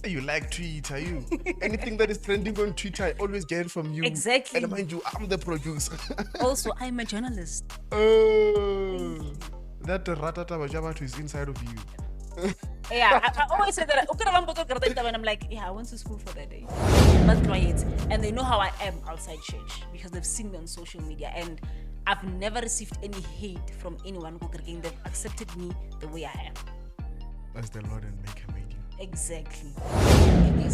You like Twitter, you. Anything that is trending on Twitter, I always get it from you. Exactly. And mind you, I'm the producer. Also, I'm a journalist. Oh, that ratata wajabatu is inside of you. Yeah, I always say that. And I'm like, yeah, I went to school for that day. But quiet. And they know how I am outside church because they've seen me on social media. And I've never received any hate from anyone. They've accepted me the way I am. That's the Lord and Maker made you. Exactly. Okay,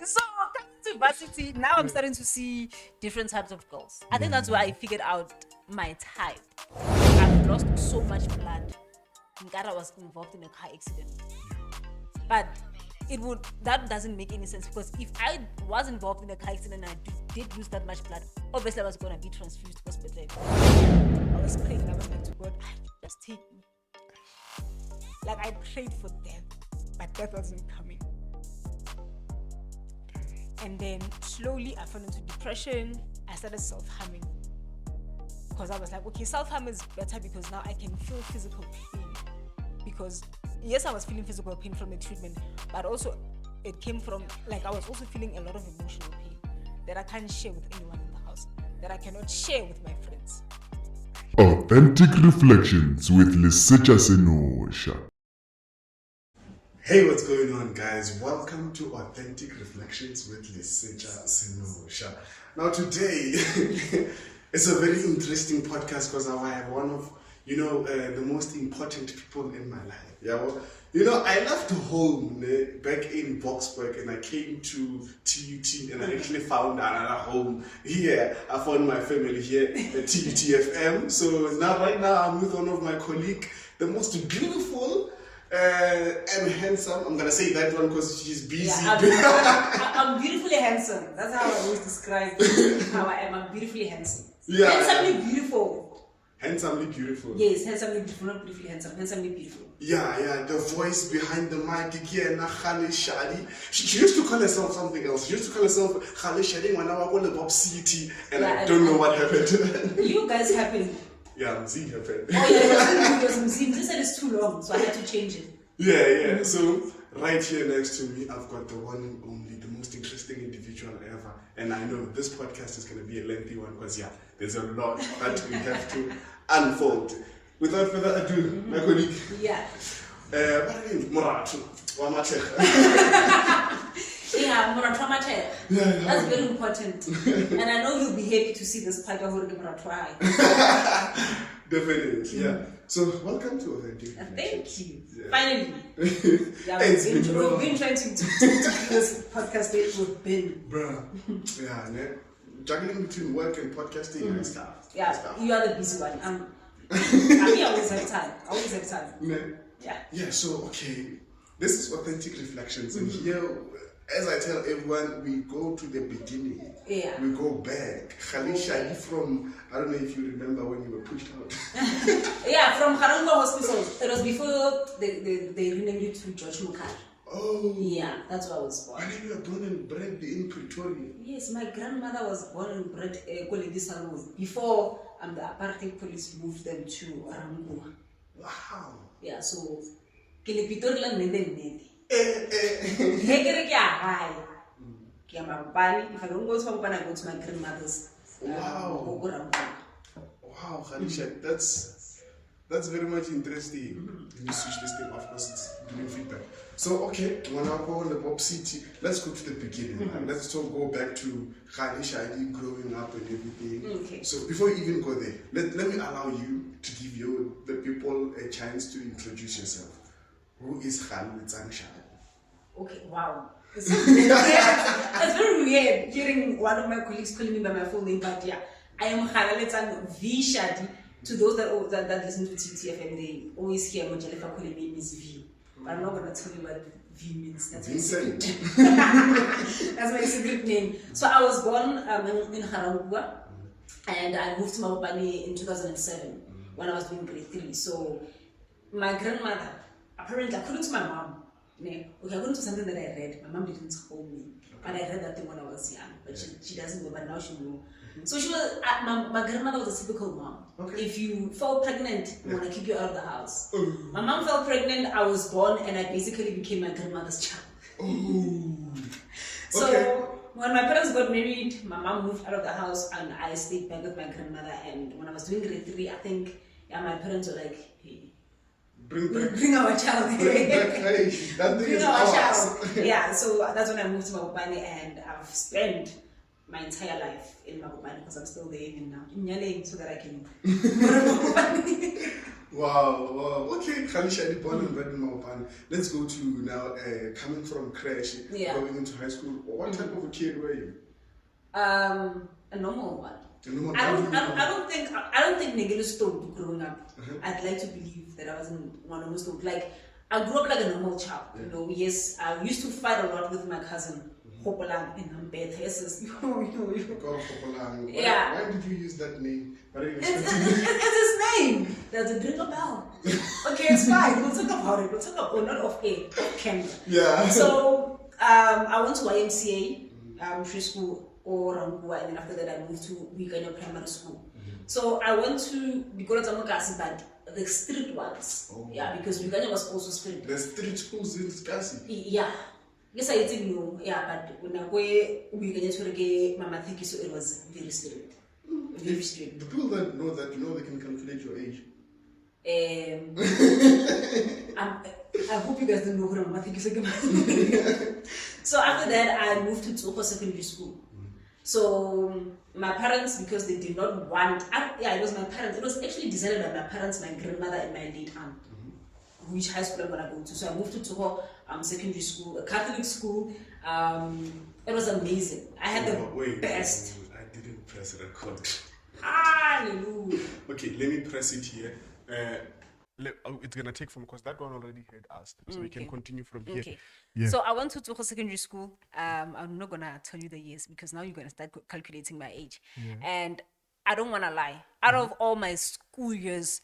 so coming to varsity, now I'm starting to see different types of girls. I think that's where I figured out my type. I've lost so much blood. I was involved in a car accident. But that doesn't make any sense because if I was involved in a car accident and I did lose that much blood, obviously I was going to be transfused hospital. I was praying, I was like to God, just take me. Like I prayed for death, but death wasn't coming. And then slowly I fell into depression. I started self-harming. Because I was like, okay, self-harm is better because now I can feel physical pain. Because yes, I was feeling physical pain from the treatment, but also it came from, like I was also feeling a lot of emotional pain that I can't share with anyone in the house, that I cannot share with my friends. Authentic Reflections with Lesetja Senosha. Hey, what's going on, guys? Welcome to Authentic Reflections with Lesetja Senosha. Now today, it's a very interesting podcast because I have one of, the most important people in my life. Yeah, well, I left home back in Boksburg and I came to TUT and I actually found another home here. I found my family here at TUT FM. So right now I'm with one of my colleagues, the most beautiful and handsome. I'm gonna say that one because she's busy. Yeah, I'm beautifully handsome. That's how I always describe how I am. I'm beautifully handsome. Yeah, handsomely beautiful. Handsomely beautiful. Yes, handsomely beautiful, not beautifully handsome. Handsomely beautiful. Yeah. The voice behind the mic, Galaletsang Shadi. She used to call herself something else. She used to call herself Galaletsang Shadi when I was called Bob City, and I don't know what happened. You guys happened. Yeah, Mzee happened. Oh yeah, it was Mzee. Mzee said it's too long, so I had to change it. Yeah. So right here next to me, I've got the one and only, the most interesting individual ever. And I know this podcast is going to be a lengthy one because there's a lot that we have to unfold. Without further ado, my colleague. Yeah. What is Moratu? Yeah, Moratwa. Yeah. That's very important. And I know you'll be happy to see this part of Moratwa. Definitely, yeah. So, welcome to Authentic. Thank you. Yeah. Finally. Yeah, we've been trying to do this podcast date with Ben. Bruh. Yeah, juggling between work and podcasting and stuff. Yeah, you are the busy one. I always have time. Yeah, so, okay. This is Authentic Reflections. And here, as I tell everyone, we go to the beginning. Yeah. We go back. Galaletsang from, I don't know if you remember when you were pushed out. Yeah, from Harangwa Hospital. It was before they renamed it to George Mukar. Oh. Yeah, that's where I was born. And you were born and bred in Pretoria. Yes, my grandmother was born and bred before the apartheid police moved them to Arangua. Wow. Yeah, so Kilipitorla Nede. If I don't go to Mampani, I go to my grandmother's. Wow. Wow, Galaletsang, that's very much interesting. Let me switch this thing off because it's giving feedback. So, okay, when I go on the Bob City, let's go to the beginning. And let's go back to Galaletsang growing up and everything. Okay. So, before we even go there, let me allow you to give the people a chance to introduce yourself. Who is Galaletsang Shadi? Okay, wow. It's very weird hearing one of my colleagues calling me by my full name, but yeah, I am Galaletsang V Shadi. To those that listen to TTFM, they always hear Mojalefa calling me Miss V. But I'm not going to tell you what V means. That's my secret. That's my secret name. So I was born in Harangwa, and I moved to Mampani in 2007 when I was doing grade 3. So my grandmother, apparently, according to my mom, Okay, according to something that I read, my mom didn't scold me, but I read that thing when I was young. But she doesn't know, but now she know. So she was my grandmother was a typical mom. Okay. If you fall pregnant, we want to keep you out of the house. My mom fell pregnant. I was born, and I basically became my grandmother's child. So when my parents got married, my mom moved out of the house, and I stayed back with my grandmother. And when I was doing grade 3, I think my parents were like, "Hey, bring our child. Bring back, hey, that thing is ours." Child. Yeah, so that's when I moved to Mabopane, and I've spent my entire life in Mabopane because I'm still there even now. In Nyaleng, so that I can go to Mabopane. Wow. Okay, Shadi, born and bred in Mabopane. Let's go to now, coming from crash, going into high school. What type of a kid were you? A normal one. I don't think Negele stopped growing up. I'd like to believe that I wasn't one of those stopped. Like, I grew up like a normal child. You know, yes, I used to fight a lot with my cousin. Hopolang in Ambeth. Yeah. Why did you use that name? It's his name. There's a drink bell. Okay, it's fine. We'll talk about it. We'll talk about not off air, off camera. Yeah. So I went to YMCA, free school, or Rangua, and then after that I moved to Wikanya Primary School. So I went to Galaletsang Shadi, but the street ones. Yeah, because Wikanya was also street. The street schools in Skasi. Yeah. Yes, I didn't know. Yeah, but when I go Wikanya to get Mama Tiki, so it was very street. Very street. The people that know that, they can calculate your age. I hope you guys don't know who Mama Tiki is. So after that, I moved to Tsoko Secondary School. So my parents, because they did not want, it was my parents. It was actually decided by my parents, my grandmother, and my late aunt, which high school I'm gonna go to. So I moved to Toho Secondary School, a Catholic school. It was amazing. I had the best. I didn't press record. Hallelujah. Okay, let me press it here. It's gonna take from because that one already had us, so we can continue from here. Okay. Yeah. So I went to Toho Secondary School. I'm not gonna tell you the years because now you're gonna start calculating my age. And I don't wanna lie. Out of all my school years,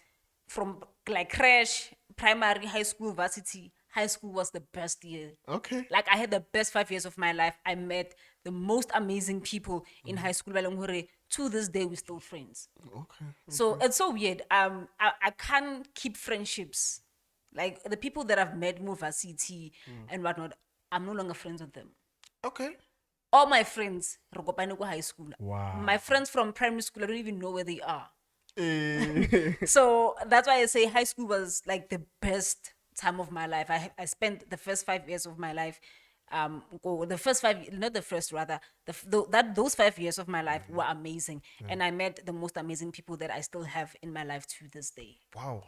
from like crash, primary, high school, varsity, high school was the best year. Okay. Like I had the best 5 years of my life. I met the most amazing people in high school. To this day, we're still friends. Okay. So it's so weird. I can't keep friendships. Like the people that I've met, move varsity and whatnot, I'm no longer friends with them. Okay. All my friends, high school. Wow. My friends from primary school, I don't even know where they are. So that's why I say high school was like the best time of my life. I spent the first 5 years of my life. Those 5 years of my life were amazing, and I met the most amazing people that I still have in my life to this day. Wow.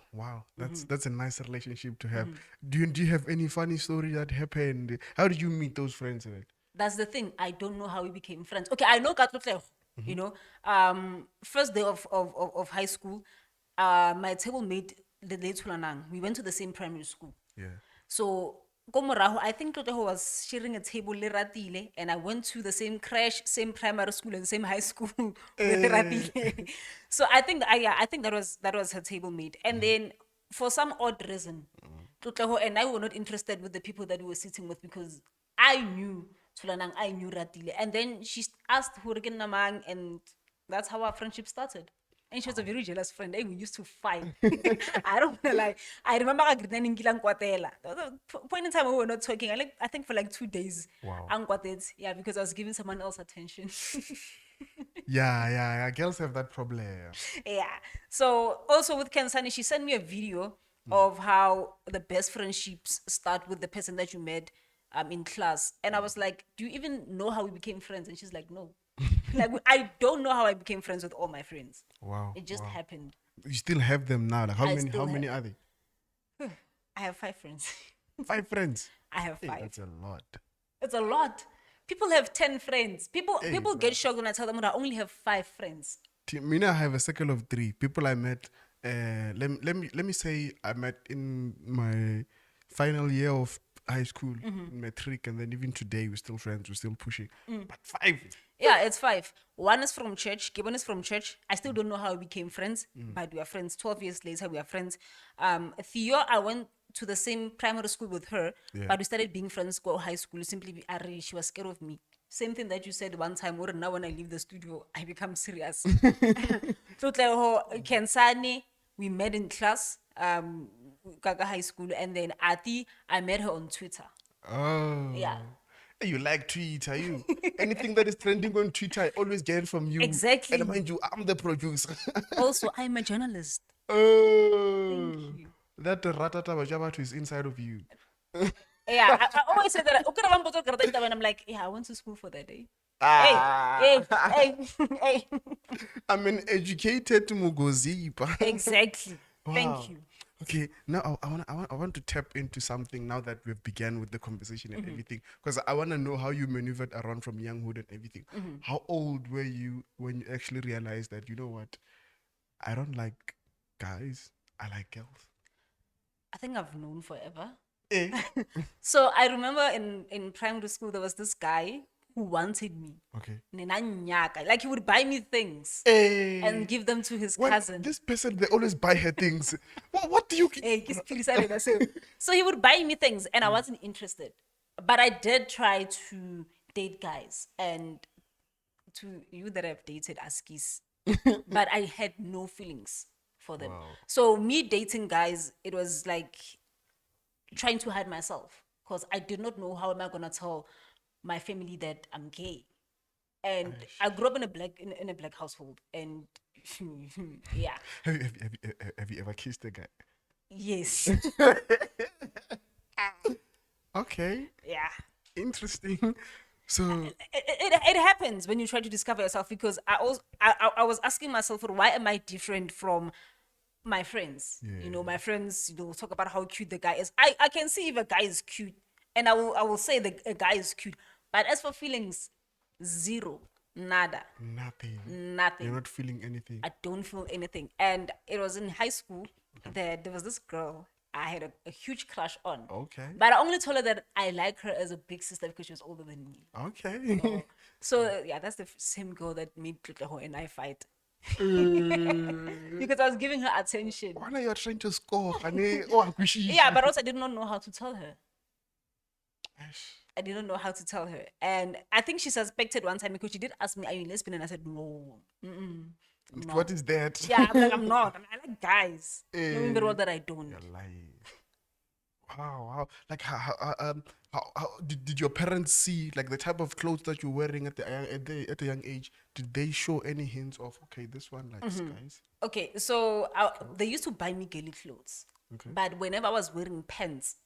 That's a nice relationship to have. Do you have any funny story that happened? How did you meet those friends? That's the thing. I don't know how we became friends. Okay, I know Katlotle, first day of high school, my table mate, the Lesetja, we went to the same primary school. Yeah. So I think Toteho was sharing a table with Ratile, and I went to the same crash, same primary school, and same high school with Ratile. So I think that was her table mate. And then for some odd reason, Toteho and I were not interested with the people that we were sitting with because I knew Tulanang, I knew Ratile. And then she asked Hurricane Namang, and that's how our friendship started. And she was a very jealous friend. We used to fight. I don't want to lie. I remember there was a point in time we were not talking. I think for like 2 days. Wow. Yeah, because I was giving someone else attention. Yeah. Girls have that problem. Yeah. So also with Kansani, she sent me a video of how the best friendships start with the person that you met in class. And I was like, do you even know how we became friends? And she's like, no. Like I don't know how I became friends with all my friends. Wow. It just happened. You still have them now. Like how I many are they? I have 5 friends. 5 friends. I have 5. That's a lot. It's a lot. People have 10 friends. People get shocked when I tell them that I only have 5 friends. Mina, I have a circle of 3 people I met. Let me say I met in my final year of high school, matric, and then even today we're still friends. We're still pushing. But 5. Yeah, it's 5. One is from church. Gibbon is from church. I still don't know how we became friends, but we are friends. 12 years later, we are friends. Theo, I went to the same primary school with her, Yeah. but we started being friends go high school. Simply, she was scared of me. Same thing that you said one time. Or now when I leave the studio, I become serious. So Kensani, we met in class, Gaga High School, and then Ati, I met her on Twitter. Oh. Yeah. Hey, you like Twitter, you. Anything that is trending on Twitter, I always get it from you. Exactly. And mind you, I'm the producer. Also, I'm a journalist. Oh. Thank you. That ratata wajabatu is inside of you. Yeah, I always say that. Okay, and I'm like, yeah, I went to school for that day. Ah. Hey. I'm an educated Mugozipa. Exactly. Wow. Thank you. Okay, now I want to tap into something now that we've began with the conversation and everything, because I want to know how you maneuvered around from younghood and everything. How old were you when you actually realized that, you know what, I don't like guys, I like girls? I think I've known forever. Eh? So I remember in primary school, there was this guy who wanted me. Okay. Nenanyaka. Like he would buy me things Eh. and give them to his When cousin. this person, they always buy her things. What do you? So he would buy me things and I wasn't interested. But I did try to date guys, and to you that I've dated Askis, but I had no feelings for them. Wow. So me dating guys, it was like trying to hide myself because I did not know how am I gonna tell my family that I'm gay. And I grew up in a black household, and yeah, Have you ever kissed a guy? yes, Okay, yeah. interesting. So It happens when you try to discover yourself, because I was asking myself, why am I different from my friends? You know, my friends, talk about how cute the guy is. I can see if a guy is cute, and I will say that a guy is cute. But as for feelings, zero, nada, nothing. nothing. You're not feeling anything. I don't feel anything. And it was in high school that there was this girl I had a huge crush on. Okay. But I only told her that I like her as a big sister because she was older than me. Okay. So yeah, that's the same girl that made Tleho and I fight. Because I was giving her attention. Why are you trying to score? Oh, Yeah, but also I did not know how to tell her. Ash. I didn't know how to tell her. And I think she suspected one time because she did ask me, are you lesbian? And I said, no. No. What is that? Yeah, I'm like, I'm not. I like guys. Knowing very well Eh. that I don't. You're lying. Wow. Like, how did your parents see, like, the type of clothes that you're wearing at a young age? Did they show any hints of, okay, this one likes guys? Okay, so they used to buy me girly clothes. Okay. But whenever I was wearing pants,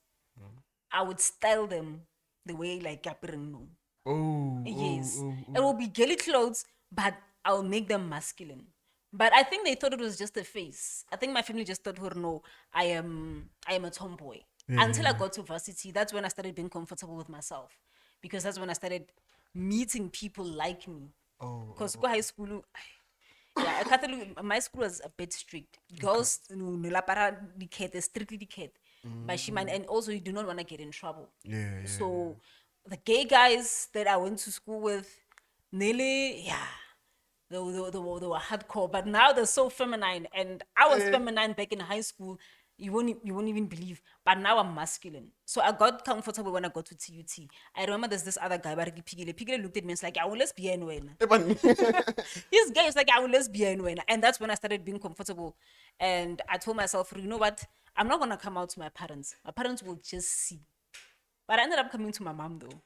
I would style them the way like Gabriel. Oh. Yes. Oh. It will be girly clothes, but I'll make them masculine. But I think they thought it was just a face. I think my family just thought, no, I am a tomboy. Until I got to varsity, that's when I started being comfortable with myself. Because that's when I started meeting people like me. Oh. Because go high school, yeah, Catholic, my school was a bit strict. Girls, strictly dikhet. And also you do not want to get in trouble. Yeah. So the gay guys that I went to school with, nearly, they were hardcore, but now they're so feminine. And I was feminine back in high school. You won't even believe. But now I'm masculine. So I got comfortable when I got to TUT. I remember there's this other guy, but Pigile looked at me and was like, I will lesbian when. He's gay, it's like, I will lesbian when. And that's when I started being comfortable. And I told myself, you know what? I'm not going to come out to my parents. My parents will just see. But I ended up coming to my mom though.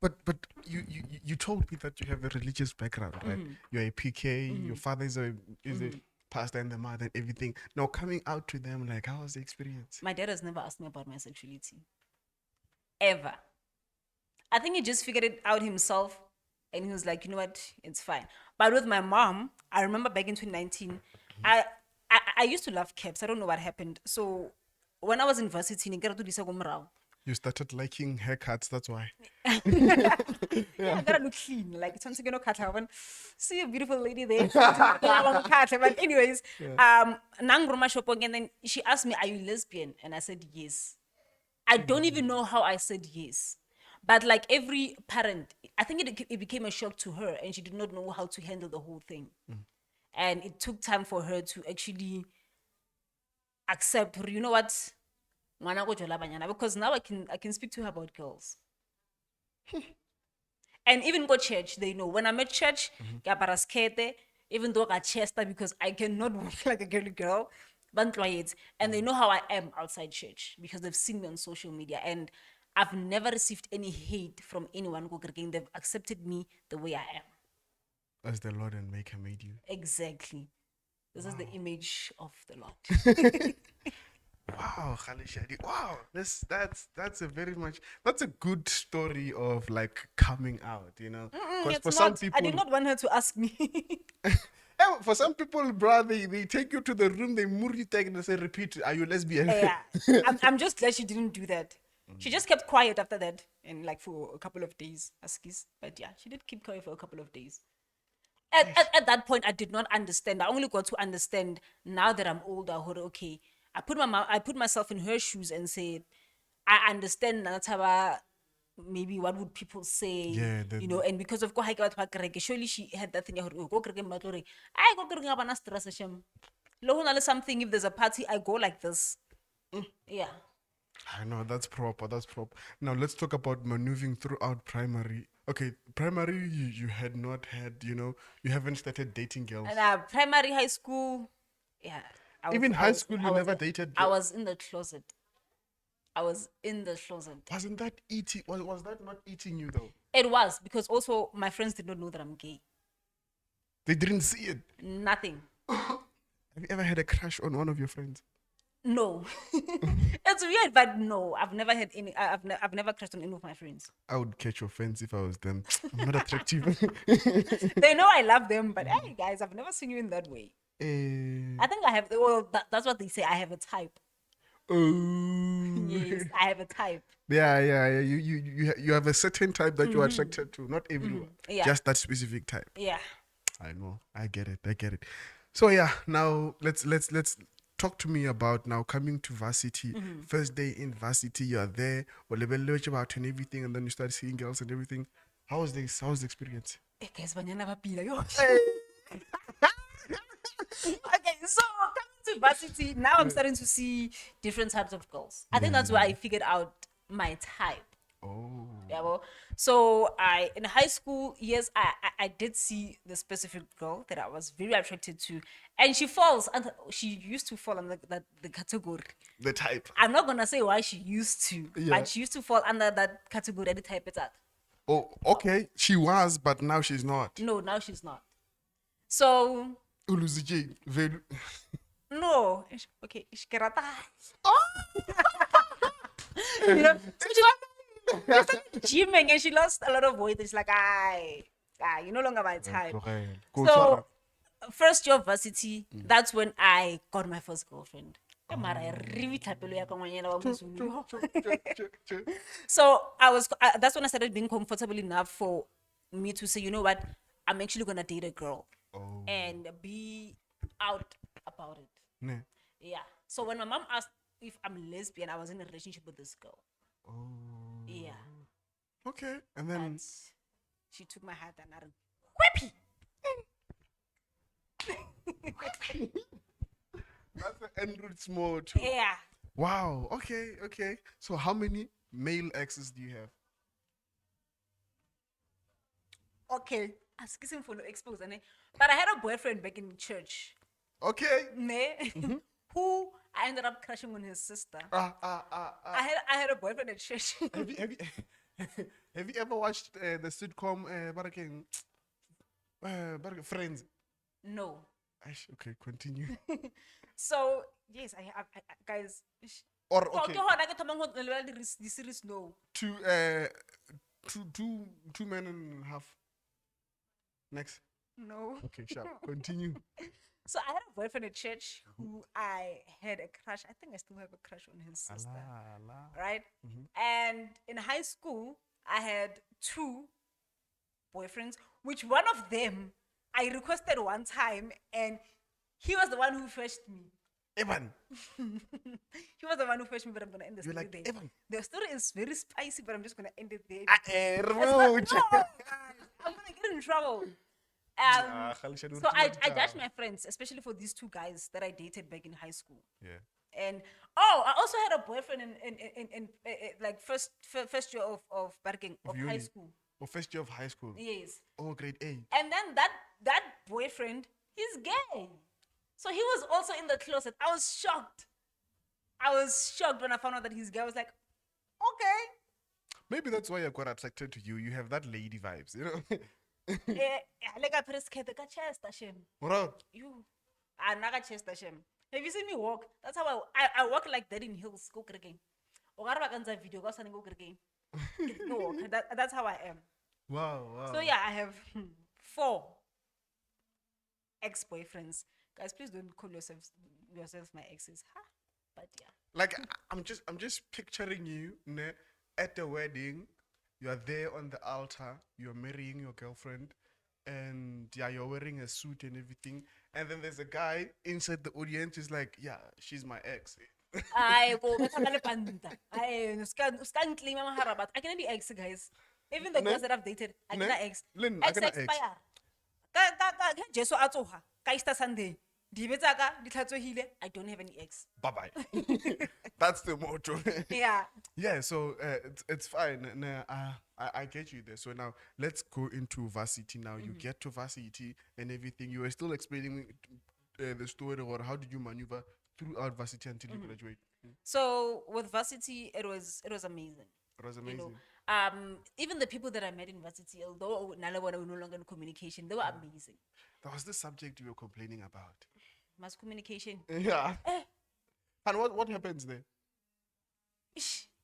But you told me that you have a religious background, right? You're a PK, your father is a pastor and the mother and everything. Now coming out to them, like, how was the experience? My dad has never asked me about my sexuality. Ever. I think he just figured it out himself and he was like, you know what, it's fine. But with my mom, I remember back in 2019, I used to love caps. I don't know what happened. So when I was in varsity, You started liking haircuts, that's why. yeah, I gotta look clean. Like it's something cut happen. See a beautiful lady there. But anyways, Nangruma Shopong, and then she asked me, are you lesbian? And I said yes. I don't even know how I said yes. But like every parent, I think it became a shock to her and she did not know how to handle the whole thing. And it took time for her to actually accept, or you know what, ngwana go jola banyana, because now I can speak to her about girls. And even go church, they know when I'm at church, ke apara skete, even though I chester because I cannot walk like a girly girl. And they know how I am outside church because they've seen me on social media, and I've never received any hate from anyone. They've accepted me the way I am. As the Lord and Maker made you. Exactly. This is the image of the Lord. Wow, Galaletsang Shadi. Wow, that's a that's a good story of like coming out, you know. Because It's for some not. people, I did not want her to ask me. for some people, bro, they take you to the room, they murder tag and they say, repeat, are you lesbian? Yeah, I'm just glad she didn't do that. She just kept quiet after that, and like for a couple of days, Askis. But yeah, she did keep quiet for a couple of days. At that point, I did not understand. I only got to understand now that I'm older. Okay, I put myself in her shoes and said, I understand Nataba. Maybe what would people say? Yeah, you know, and because of surely she had that thing. I go stress something. If there's a party, I go like this. Yeah. I know, that's proper, that's proper. Now let's talk about maneuvering throughout primary. Okay, primary, you had not had, you know, you haven't started dating girls. And primary, high school, yeah. Even high school, you never dated I girls. was in the closet. Wasn't that eating? Was that not eating you though? It was, because also my friends did not know that I'm gay. They didn't see it. Nothing. Have you ever had a crush on one of your friends? No. It's weird, but no, I've never had any. I've never crushed on any of my friends. I would catch offense if I was them. I'm not attractive. They know I love them, but hey, guys, I've never seen you in that way. I think I have. Well, that's what they say. I have a type. Oh. Yes, I have a type. Yeah. You have a certain type that you're attracted to. Not everyone. Yeah. Just that specific type. Yeah. I know. I get it. So yeah, now let's talk to me about now coming to varsity. First day in varsity, you're there, or level about and everything, and then you start seeing girls and everything. How was this? How was the experience? Guys, banyana ba pila, yo. Okay, so coming to varsity, now I'm starting to see different types of girls. I think that's where I figured out my type. Oh. Yeah, well, so in high school, yes, I did see the specific girl that I was very attracted to, and she used to fall under the category. The type. I'm not gonna say why she used to, Yeah. but she used to fall under that category. The type is that. Oh, okay. She was, but now she's not. No, now she's not. So Uluzije, velu. no, okay, ishkerata. You know, so she started gymming and she lost a lot of weight. It's like, you're no longer my type. So, first year of varsity, that's when I got my first girlfriend. So that's when I started being comfortable enough for me to say, you know what, I'm actually gonna date a girl and be out about it. Ne. Yeah. So when my mom asked if I'm lesbian, I was in a relationship with this girl. Oh. Yeah. Okay, and then But she took my heart and I whippy. that's the end route small too. Yeah. Wow. Okay. So how many male exes do you have? Okay. Asking for no expose, but I had a boyfriend back in church. Okay. Who I ended up crushing on his sister. I had a boyfriend at church. Have you ever watched the sitcom Friends? No. Okay, continue. So yes, I guys. Or okay, The series no. two men and a half. Next. No. Okay, sharp. Continue. So I had a boyfriend at church who I had a crush. I think I still have a crush on his sister. Right? And in high school, I had 2 boyfriends, which one of them I requested one time, and he was the one who fetched me. Evan. He was the one who fetched me, but I'm gonna end the You're story like, there. Evan. The story is very spicy, but I'm just gonna end it there. Rude. I'm gonna get in trouble. So I judged my friends, especially for these 2 guys that I dated back in high school. Yeah. And I also had a boyfriend in like first year of barking of high uni. school. Or first year of high school. Yes. Oh, grade 8. And then that boyfriend, he's gay. So he was also in the closet. I was shocked. When I found out that he's gay. I was like, okay. Maybe that's why I got attracted to you. You have that lady vibes, you know? Like I press ka chest Hashem. What? You naga chest Hashem. Have you seen me walk? That's how I walk like that in hills. Go cricket. O ga re ba kanza video ka sana go cricket. That's how I am. Wow. So yeah, I have 4 ex-boyfriends. Guys, please don't call yourselves my exes. Huh? But yeah. Like I'm just picturing you at the wedding. You are there on the altar. You're marrying your girlfriend, and yeah, you're wearing a suit and everything. And then there's a guy inside the audience who's like, "Yeah, she's my ex." I go panta. I scan claim but I can be ex, guys. Even the girls that I've dated, I can ex. Lynn, I Ex can ex. expire. Ka Jesu a tsoga. Ka Easter Sunday. Dibe tsa ka di tlhatsohile. I don't have any ex. Bye bye. That's the motto. Yeah. Yeah, so it's fine. Nah, I get you there. So now let's go into varsity. Now you get to varsity and everything. You were still explaining the story, or how did you maneuver throughout varsity until you graduate? So with varsity, it was amazing. It was You amazing. know, even the people that I met in varsity, although Nala were no longer in communication, they were amazing. There was this subject you were complaining about. Mass communication. Yeah. And what happens there?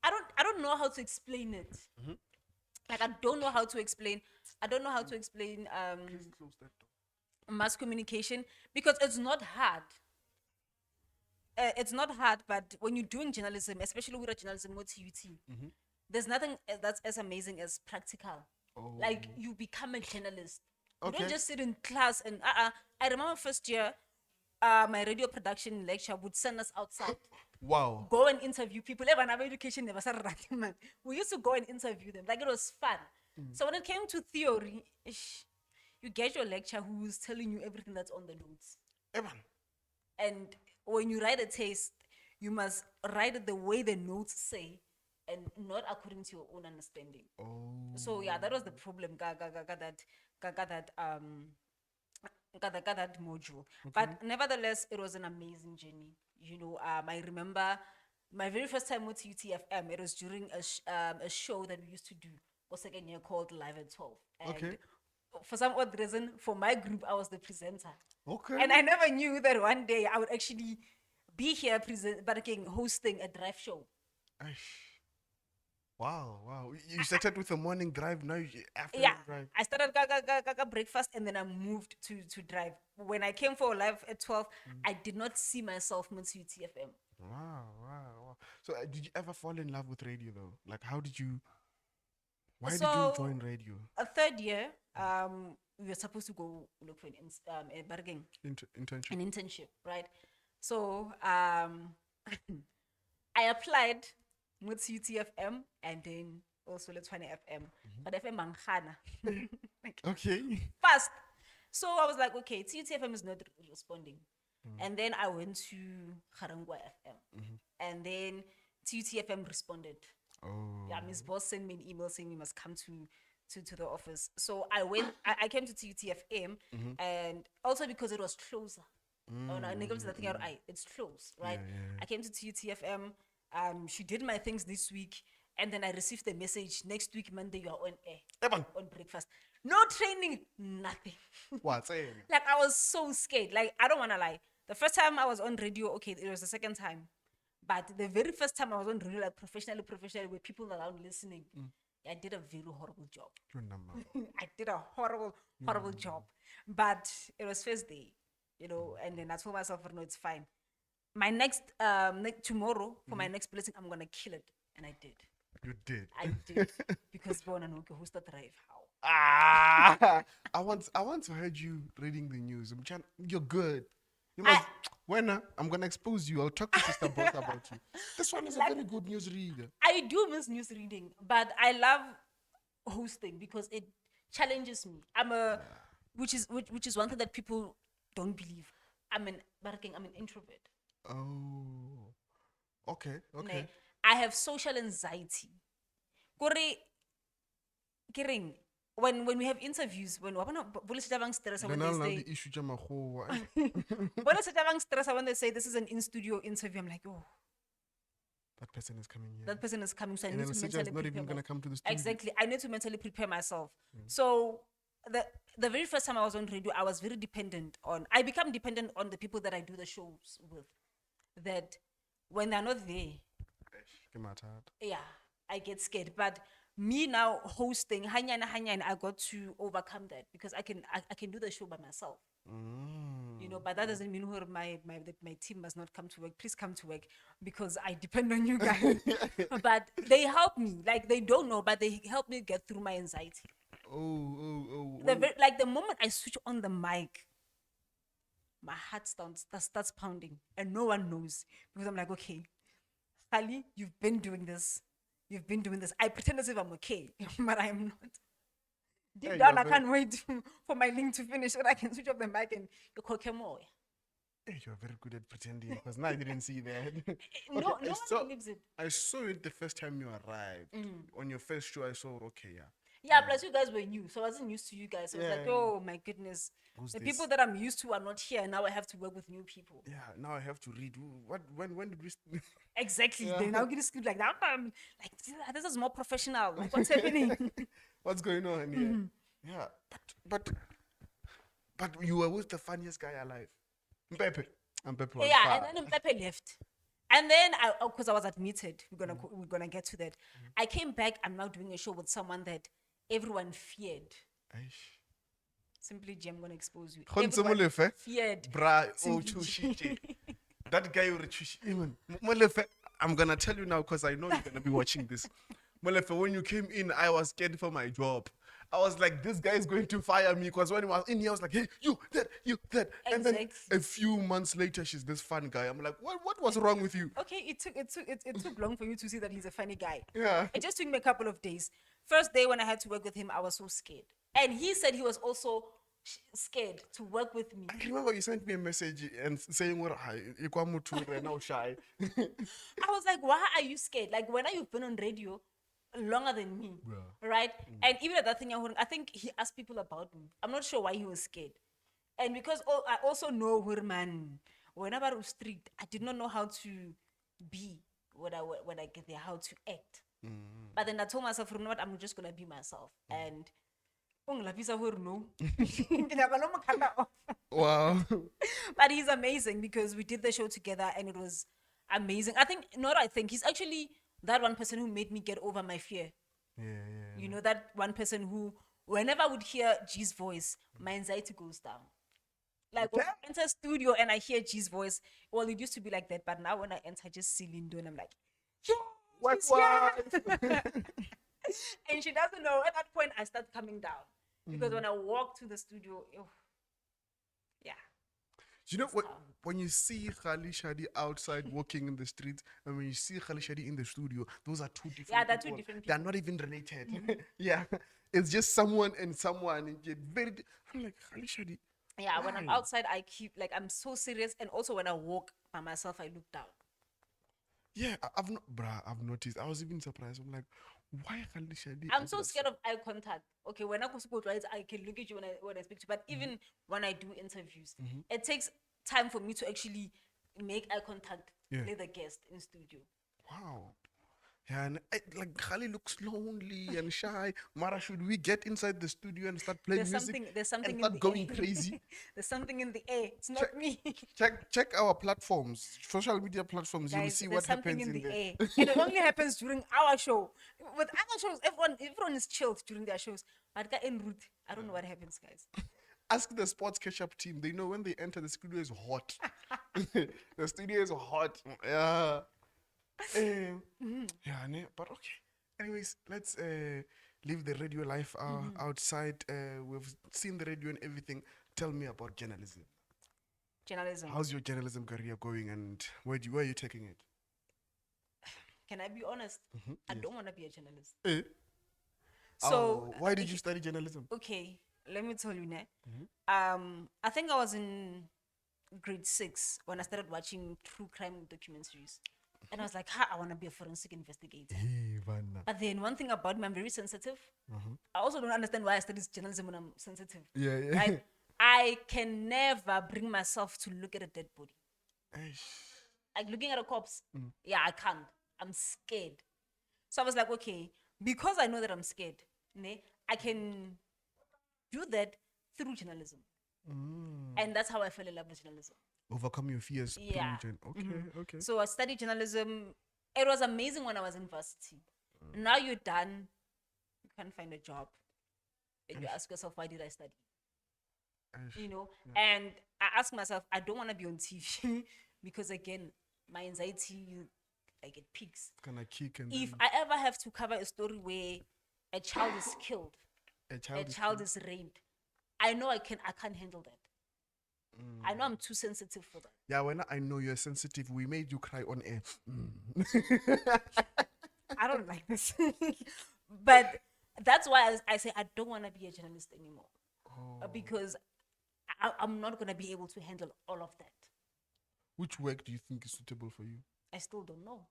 I don't know how to explain it. Like I don't know how to explain. I don't know how to explain Please close that door. mass communication because it's not hard. It's not hard, but when you're doing journalism, especially with journalism with TUT, there's nothing that's as amazing as practical. Like you become a journalist. You Okay. don't just sit in class and I remember first year, my radio production lecture would send us outside. Wow. Go and interview people. Even our education never started writing, man. We used to go and interview them. Like it was fun. So when it came to theory, you get your lecturer who's telling you everything that's on the notes. Evan. And when you write a test, you must write it the way the notes say and not according to your own understanding. So yeah, that was the problem. Got that module. But nevertheless, it was an amazing journey. You know, I remember my very first time with UTFM. It was during a show that we used to do for second year called Live at 12. And Okay. for some odd reason, for my group, I was the presenter. Okay. And I never knew that one day I would actually be here hosting a drive show. Aish. Wow. You started with a morning drive, now you afternoon Yeah, drive. I started breakfast and then I moved to drive. When I came for Live at 12, I did not see myself with UTFM. Wow. So did you ever fall in love with radio though? Like why did So, you join radio? A third year, we were supposed to go look for Internship. an internship, right? So I applied with UTFM and then also Lesetja FM. But FM Mankhana. Okay. Fast. So I was like, okay, TUTFM is not responding. And then I went to Harangwa FM. And then TUTFM responded. Oh. Yeah, Miss Boss sent me an email saying we must come to the office. So I went, I came to TUTFM and also because it was closer. Oh no, it's close, right? Yeah. I came to TUTFM. She did my things this week. And then I received the message next week, Monday, you are on air. Evan. On breakfast. No training, nothing. What's it? Like I was so scared. Like I don't want to lie. The first time I was on radio, okay, it was the second time. But the very first time I was on radio, like professionally, with people around listening, I did a very horrible job. Your number. I did a horrible job. But it was first day, you know, and then I told myself, no, it's fine. My next, tomorrow, for my next blessing, I'm going to kill it. And I did. You did. I did. Because who's the drive? How? I once heard you reading the news. You're good. You must. I'm gonna expose you. I'll talk to Sister Boss about you. This one is a very good news reader. I do miss news reading, but I love hosting because it challenges me. Which is one thing that people don't believe. I'm an introvert. Oh. Okay. Ne, I have social anxiety. Kore, ke reng, when we have interviews, when Lesetja bang stressa when they Now say the issue tša makgowa. Lesetja bang stressa when they say this is an in-studio interview, I'm like, oh, That person is coming here. that person is coming, so I And need then to Lesetja mentally is not prepare even going to myself. come to the studio. Exactly, I need to mentally prepare myself. So the very first time I was on radio, I was very dependent on. I become dependent on the people that I do the shows with. That when they're not there, Ke mathata. yeah, I get scared. But me now hosting, hanyana, I got to overcome that because I can do the show by myself. You know, but that doesn't mean my team must not come to work. Please come to work because I depend on you guys. But they help me. Like they don't know, but they help me get through my anxiety. Oh. Like the moment I switch on the mic, my heart starts pounding and no one knows because I'm like, okay, Khali, you've been doing this. You've been doing this. I pretend as if I'm okay, but I am not. Deep Hey, down, you're I can't wait for my link to finish so that I can switch off the mic and you call more. Hey, you're very good at pretending because now I didn't see that. No Okay, one believes it. I saw it the first time you arrived. On your first show, I saw, okay, yeah. Yeah, plus you guys were new, so I wasn't used to you guys. So I was like, Yeah. oh my goodness. Who's The this? people that I'm used to are not here. Now I have to work with new people. Yeah, now I have to read. When did we... Exactly. They now get a script like that. I'm like, this is more professional. Like, what's happening? What's going on here? Yeah, but you were with the funniest guy alive. Mpepe. And Mpepe was Yeah, fire. and then Pepe left. And then, because I was admitted, we're gonna get to that. I came back. I'm now doing a show with someone that everyone feared. Aish. Simply, G, I'm gonna expose you. Khonse Everyone Molefe? feared. Bra, oh, Simply Chushi. That guy you Chushi. Molefe, I'm gonna tell you now because I know you're gonna be watching this. Molefe, when you came in, I was scared for my job. I was like, this guy is going to fire me because when he was in here, I was like, hey, you, that. And then Exactly. a few months later, she's this fun guy. I'm like, what was wrong with you? Okay, it took long for you to see that he's a funny guy. Yeah. It just took me a couple of days. First day when I had to work with him, I was so scared. And he said he was also scared to work with me. I can remember you sent me a message and saying, "Well, hi, now shy." I was like, why are you scared? Like, when you've been on radio longer than me, Yeah. right? And even at that thing, I think he asked people about me. I'm not sure why he was scared. And because I also know man, whenever I was strict, I did not know how to be when I get there, how to act. But then I told myself, you know what, I'm just gonna be myself. And no. Wow. But he's amazing because we did the show together and it was amazing. He's actually that one person who made me get over my fear. Yeah. You know, that one person who, whenever I would hear G's voice, my anxiety goes down. Like when I enter studio and I hear G's voice, well, it used to be like that, but now when I enter, I just see Lindo and I'm like, yeah, What? she's here. And she doesn't know. At that point, I start coming down because when I walk to the studio, yeah. You know what? When you see Galaletsang Shadi outside walking in the streets, and when you see Galaletsang Shadi in the studio, those are two different. Yeah, they're two people. different They're not even related. Yeah, it's just someone and someone. And you're I'm like Galaletsang Shadi. Yeah, when I'm Why? outside, I keep, like, I'm so serious. And also when I walk by myself, I look down. Yeah, I've noticed. I was even surprised. I'm like, why Galaletsang Shadi? I'm so scared of eye contact. Okay, when I go to school, I can look at you when I speak to you. But even when I do interviews, it takes time for me to actually make eye contact with the guest in studio. Wow. Yeah, and like Khali looks lonely and shy. Mara, should we get inside the studio and start playing music? There's something and in start the going air. crazy? There's something in the air. It's not me. Check our platforms, social media platforms. You'll Guys, see there's what something happens in the there. air. And it only happens during our show. With other shows, everyone is chilled during their shows. But en route, I don't know what happens, guys. Ask the sports catch-up team. They know when they enter the studio is hot. The studio is hot. Yeah. Yeah, but okay. Anyways, let's leave the radio life outside. We've seen the radio and everything. Tell me about journalism. Journalism. How's your journalism career going, and where are you taking it? Can I be honest? I don't want to be a journalist. Eh? So why did you study journalism? Okay, let me tell you now. I think I was in grade 6 when I started watching true crime documentaries. And I was like, I want to be a forensic investigator. Hey, Vanna. But then one thing about me, I'm very sensitive. I also don't understand why I studied journalism when I'm sensitive. Yeah, yeah. Right? I can never bring myself to look at a dead body. Eish. Like looking at a corpse. Yeah, I can't. I'm scared. So I was like, okay, because I know that I'm scared, I can do that through journalism. And that's how I fell in love with journalism. Overcome your fears. Yeah. Through okay. So I studied journalism. It was amazing when I was in university. Now you're done. You can't find a job. And you ask yourself, why did I study? Eish. And I ask myself, I don't want to be on TV because again, my anxiety, like it peaks. It's gonna kick and If then I ever have to cover a story where a child is killed, a a child, child is raped, I know I can't handle that. I know I'm too sensitive for that. Yeah, when I know you're sensitive, we made you cry on air. I don't like this. But that's why I say I don't want to be a journalist anymore. Because I'm not going to be able to handle all of that. Which work do you think is suitable for you? I still don't know.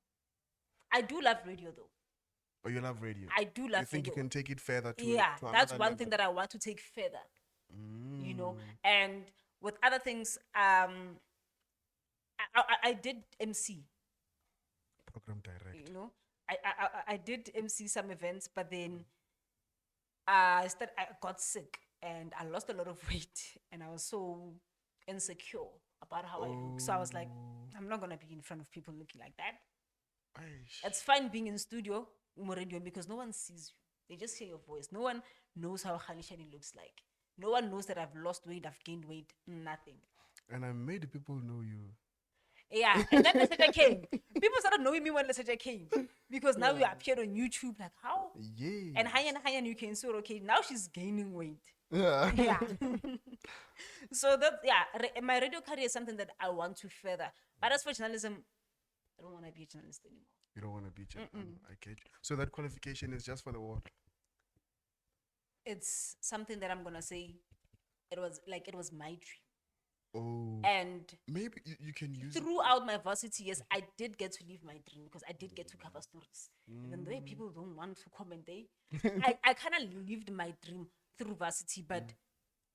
I do love radio though. Or you love radio? I do love You think radio. you can take it further to Yeah, to that's another one level? thing that I want to take further. And with other things, I did MC. Program direct. I did MC some events, but then I got sick and I lost a lot of weight, and I was so insecure about how I look. So I was like, I'm not gonna be in front of people looking like that. Eish. It's fine being in studio, radio, because no one sees you. They just hear your voice. No one knows how Shadi looks like. No one knows that I've lost weight, I've gained weight, nothing. And I made people know you. Yeah, and then Lesetja came. People started knowing me when Lesetja came, because now you appear on YouTube. Like, how? Yeah. And higher, you can see, okay, now she's gaining weight. Yeah. Yeah. So my radio career is something that I want to further. But as for journalism, I don't want to be a journalist anymore. You don't want to be I get you. So that qualification is just for the what? It's something that I'm gonna say. It was my dream. Oh. And Maybe you can use it. throughout my varsity years, I did get to live my dream because I did get to cover stories. Even though people don't want to comment, I kind of lived my dream through varsity. But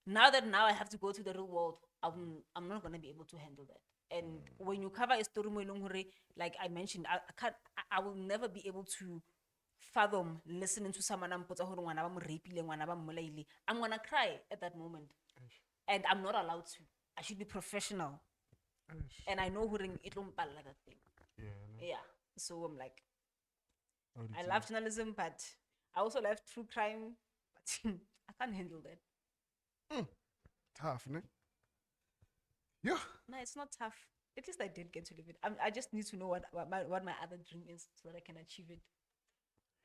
now I have to go to the real world, I'm not gonna be able to handle that. And when you cover a story, like I mentioned, I will never be able to fathom listening to someone I'm gonna cry at that moment. And I'm not allowed to. I should be professional. And I know who it won't like that thing. Yeah. So I'm like, I love journalism, but I also love true crime. But I can't handle that. Tough, ne? Yeah. No, it's not tough. At least I did get to live it. I just need to know what my other dream is so that I can achieve it.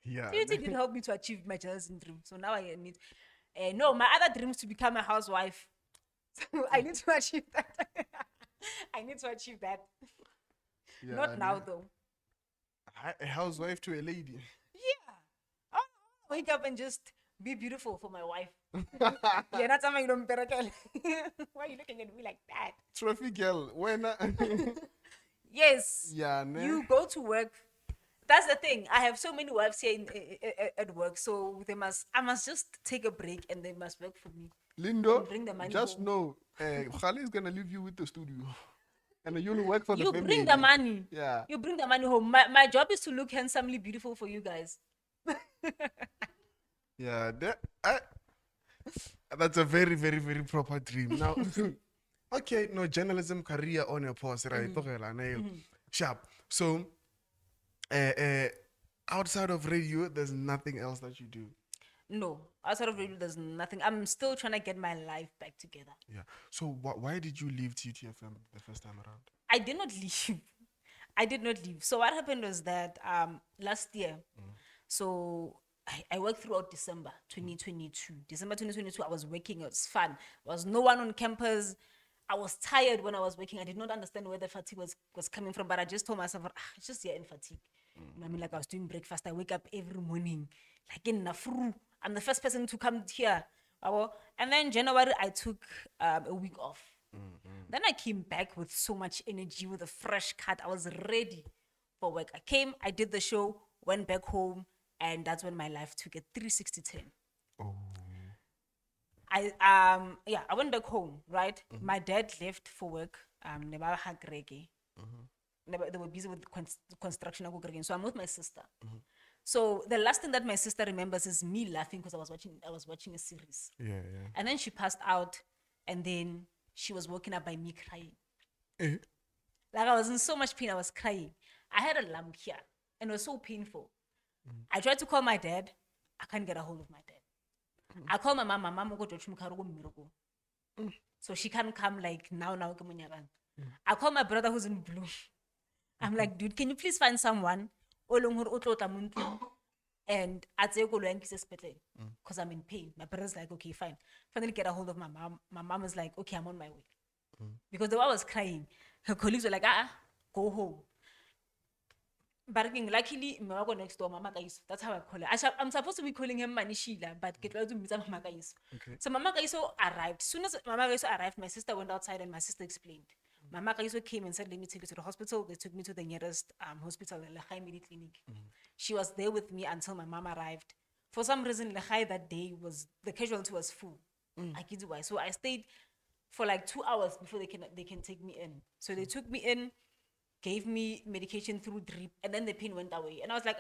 Yeah. It did help me to achieve my journalism dream. So now I need. No, my other dream is to become a housewife. So I need to achieve that. I need to achieve that. Yeah, Not now, though. A housewife to a lady. Yeah. I want to wake up and just be beautiful for my wife. You're not something you don't better tell. Why are you looking at me like that? Trophy girl. When? Yes. Yeah, ne? You go to work. That's the thing. I have so many wives here at work, so I must just take a break and they must work for me. Lindo, Bring the money just home. know, Khali is gonna leave you with the studio, and you'll work for the You family. bring the money. Yeah. You bring the money home. My job is to look handsomely beautiful for you guys. Yeah, that's a very, very, very proper dream. Now, okay, no journalism career on your pause, right? Sharp. So, outside of radio, there's nothing else that you do. No, outside of radio, there's nothing. I'm still trying to get my life back together. Yeah. So, why did you leave TTFM the first time around? I did not leave. I did not leave. So what happened was that last year, so I worked throughout December 2022. December 2022, I was working. It was fun. There was no one on campus. I was tired when I was working. I did not understand where the fatigue was coming from, but I just told myself, it's just here in fatigue. You know what I mean? Like I was doing breakfast. I wake up every morning, like in Nafru. I'm the first person to come here. And then January, I took a week off. Then I came back with so much energy, with a fresh cut. I was ready for work. I came, I did the show, went back home, and that's when my life took a 360 turn. Oh. I went back home, right? My dad left for work. Never had reggae. They were busy with construction. So I'm with my sister. So the last thing that my sister remembers is me laughing because I was watching a series. Yeah. And then she passed out, and then she was woken up by me crying. Eh? Like I was in so much pain, I was crying. I had a lump here, and it was so painful. I tried to call my dad. I can't get a hold of my dad. I call my mom. My mom go to Mirago. So she can't come like now. I call my brother who's in blue. I'm like, dude, can you please find someone? And I'd say, because I'm in pain. My brother's like, okay, fine. Finally get a hold of my mom. My mom was like, okay, I'm on my way. Because the way I was crying, her colleagues were like, go home. But luckily, Mirago next door, Mama Kaiso. That's how I call her. I'm supposed to be calling him Manishila, but get ready to meet Mama Kaiso. Okay. So Mama Kaiso arrived. As soon as Mama Kaiso arrived, my sister went outside and my sister explained. Mama Kaiso came and said, let me take you to the hospital. They took me to the nearest hospital, the Lehigh Medi Clinic. She was there with me until my mom arrived. For some reason, Lehigh that day the casualty was full. I kid you why. So I stayed for like 2 hours before they can take me in. So they took me in, gave me medication through drip, and then the pain went away. And I was like,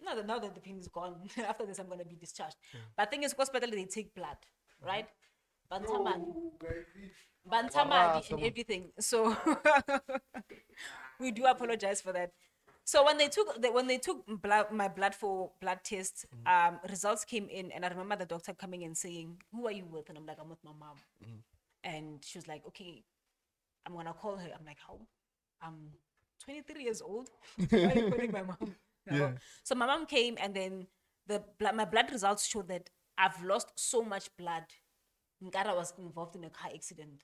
now that the pain is gone, after this I'm going to be discharged. But the thing is, hospital, they take blood, right? Bantamadi and everything. So we do apologize for that. So when they took my blood for blood tests, results came in, and I remember the doctor coming and saying, "Who are you with?" And I'm like, "I'm with my mom." And she was like, "Okay, I'm gonna call her." I'm like, "How? I'm 23 years old. Why are you calling my mom?" Yeah. So my mom came, and then my blood results showed that I've lost so much blood. Nkara was involved in a car accident.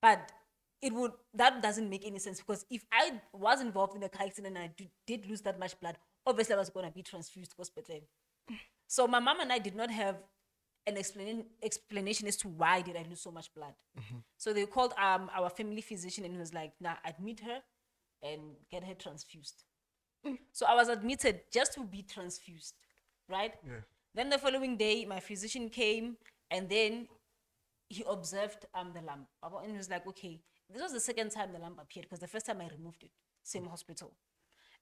But that doesn't make any sense, because if I was involved in a car accident and I did lose that much blood, obviously I was going to be transfused to hospital. So my mom and I did not have an explanation as to why did I lose so much blood. So they called our family physician, and he was like, "Nah, admit her and get her transfused." So I was admitted just to be transfused, right? Yeah. Then the following day, my physician came, and then he observed the lump. And he was like, okay, this was the second time the lump appeared, because the first time I removed it, same hospital.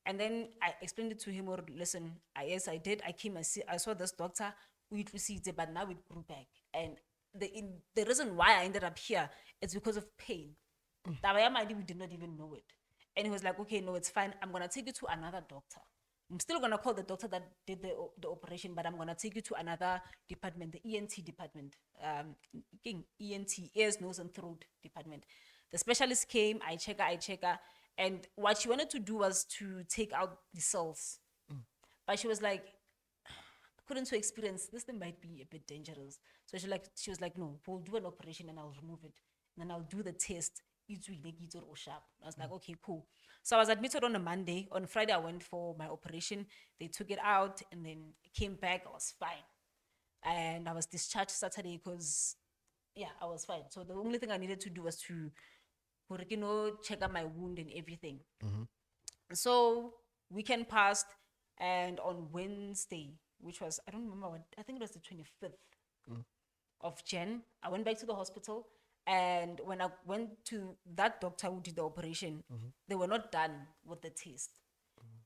And then I explained it to him, or listen, yes, I did. I saw this doctor, but now it grew back. And the reason why I ended up here is because of pain. We did not even know it. And he was like, okay, no, it's fine. I'm going to take you to another doctor. I'm still going to call the doctor that did the operation, but I'm going to take you to another department, the ENT department. ENT, ears, nose, and throat department. The specialist came, I check her, and what she wanted to do was to take out the cells. But she was like, according to experience, this thing might be a bit dangerous. So she was like, no, we'll do an operation and I'll remove it. And then I'll do the test. I was like, okay, cool. So I was admitted on a Monday. On Friday, I went for my operation. They took it out and then came back. I was fine. And I was discharged Saturday because, I was fine. So the only thing I needed to do was to, check out my wound and everything. So weekend passed, and on Wednesday, which was, I don't remember what, I think it was the 25th of Jan, I went back to the hospital. And when I went to that doctor who did the operation, they were not done with the test.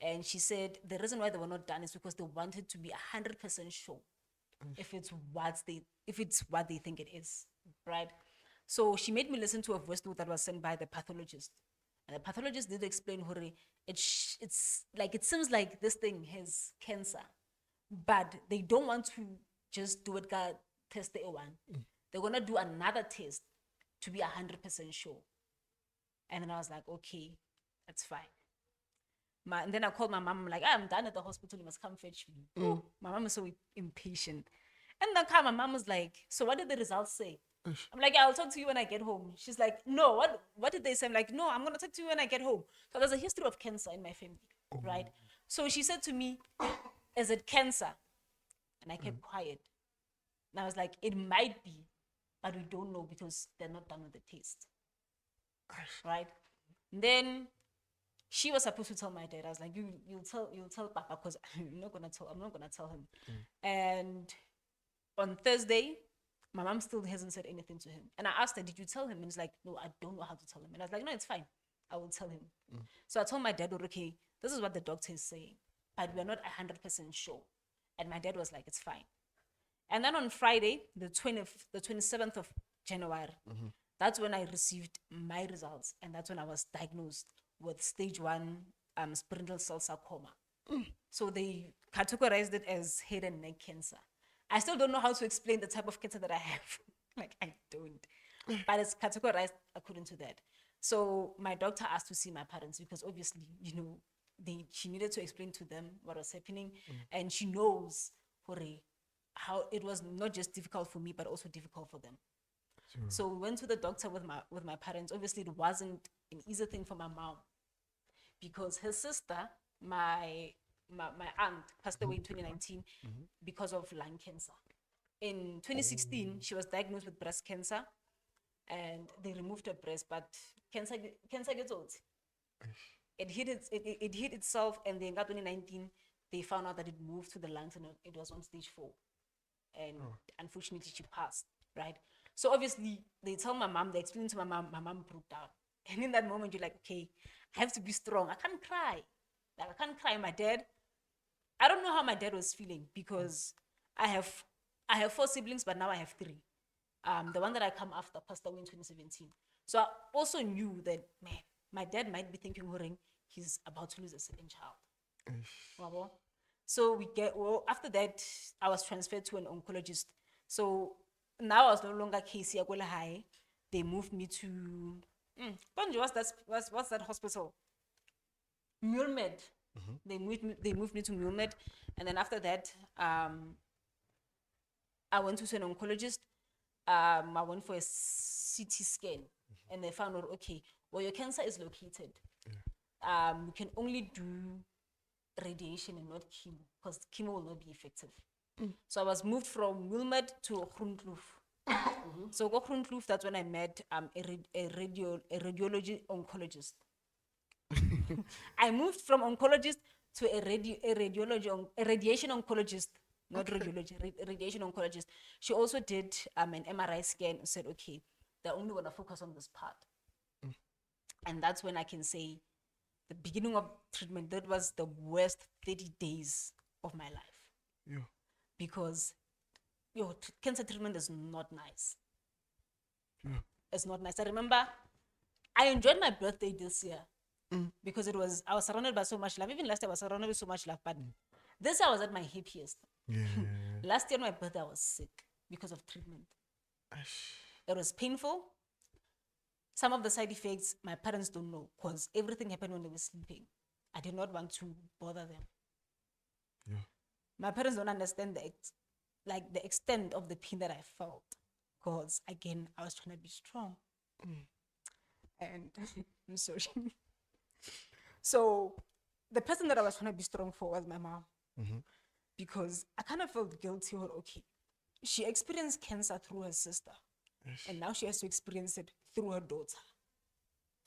And she said the reason why they were not done is because they wanted to be 100% sure if it's what they think it is, right? So she made me listen to a voice note that was sent by the pathologist. And the pathologist did explain, Hore, it's like, it seems like this thing has cancer, but they don't want to just do it, test the A1. They're going to do another test to be 100% sure. And then I was like, okay, that's fine. And then I called my mom, I'm like, I'm done at the hospital, you must come fetch me. Oh, my mom is so impatient. And then my mom was like, so what did the results say? I'm like, I'll talk to you when I get home. She's like, no, what did they say? I'm like, no, I'm going to talk to you when I get home. So there's a history of cancer in my family, right? So she said to me, is it cancer? And I kept quiet. And I was like, it might be, but we don't know because they're not done with the test, right? And then she was supposed to tell my dad. I was like, you'll tell Papa, because I'm not gonna tell him. And on Thursday, my mom still hasn't said anything to him. And I asked her, did you tell him? And he's like, no, I don't know how to tell him. And I was like, no, it's fine. I will tell him. So I told my dad, okay, this is what the doctor is saying, but we're not 100% sure. And my dad was like, it's fine. And then on Friday, the 27th of January, that's when I received my results. And that's when I was diagnosed with stage 1 spindle cell sarcoma. So they categorized it as head and neck cancer. I still don't know how to explain the type of cancer that I have. Like, I don't. But it's categorized according to that. So my doctor asked to see my parents because obviously, she needed to explain to them what was happening. And she knows how it was not just difficult for me, but also difficult for them. Sure. So we went to the doctor with my parents. Obviously, it wasn't an easy thing for my mom because her sister, my aunt, passed away in 2019 because of lung cancer. In 2016, she was diagnosed with breast cancer, and they removed her breast. But cancer gets old. It hit itself, and then in 2019, they found out that it moved to the lungs, and it was on stage 4. And unfortunately, she passed. Right. So obviously, they tell my mom. They explain to my mom. My mom broke down, and in that moment, you're like, okay, I have to be strong. I can't cry. Like, I can't cry. My dad, I don't know how my dad was feeling because I have 4 siblings, but now I have 3. The one that I come after passed away in 2017. So I also knew that, man, my dad might be thinking, he's about to lose a second child. So after that, I was transferred to an oncologist. So now I was no longer Casey Akwela High. They moved me to, Bonji, what's that hospital? Mulmed. They moved me to Mulmed, and then after that, I went to an oncologist. I went for a CT scan, and they found out, okay, where your cancer is located, you can only do radiation and not chemo, because chemo will not be effective. So I was moved from Wilmot to Groenkloof. So Groenkloof, that's when I met a radiology oncologist. I moved from oncologist to a radiation oncologist, not radiology, radiation oncologist. She also did an MRI scan and said, okay, they're only going to focus on this part. And that's when I can say the beginning of treatment, that was the worst 30 days of my life. Yeah. Because cancer treatment is not nice. Yeah. It's not nice. I remember I enjoyed my birthday this year because I was surrounded by so much love. Even last year I was surrounded by so much love, but this year I was at my happiest. Yeah. Last year on my birthday I was sick because of treatment. It was painful. Some of the side effects my parents don't know because everything happened when they were sleeping. I did not want to bother them. Yeah. My parents don't understand the extent of the pain that I felt because, again, I was trying to be strong. And I'm sorry. So the person that I was trying to be strong for was my mom. Because I kind of felt guilty. Okay, she experienced cancer through her sister. And now she has to experience it through her daughter.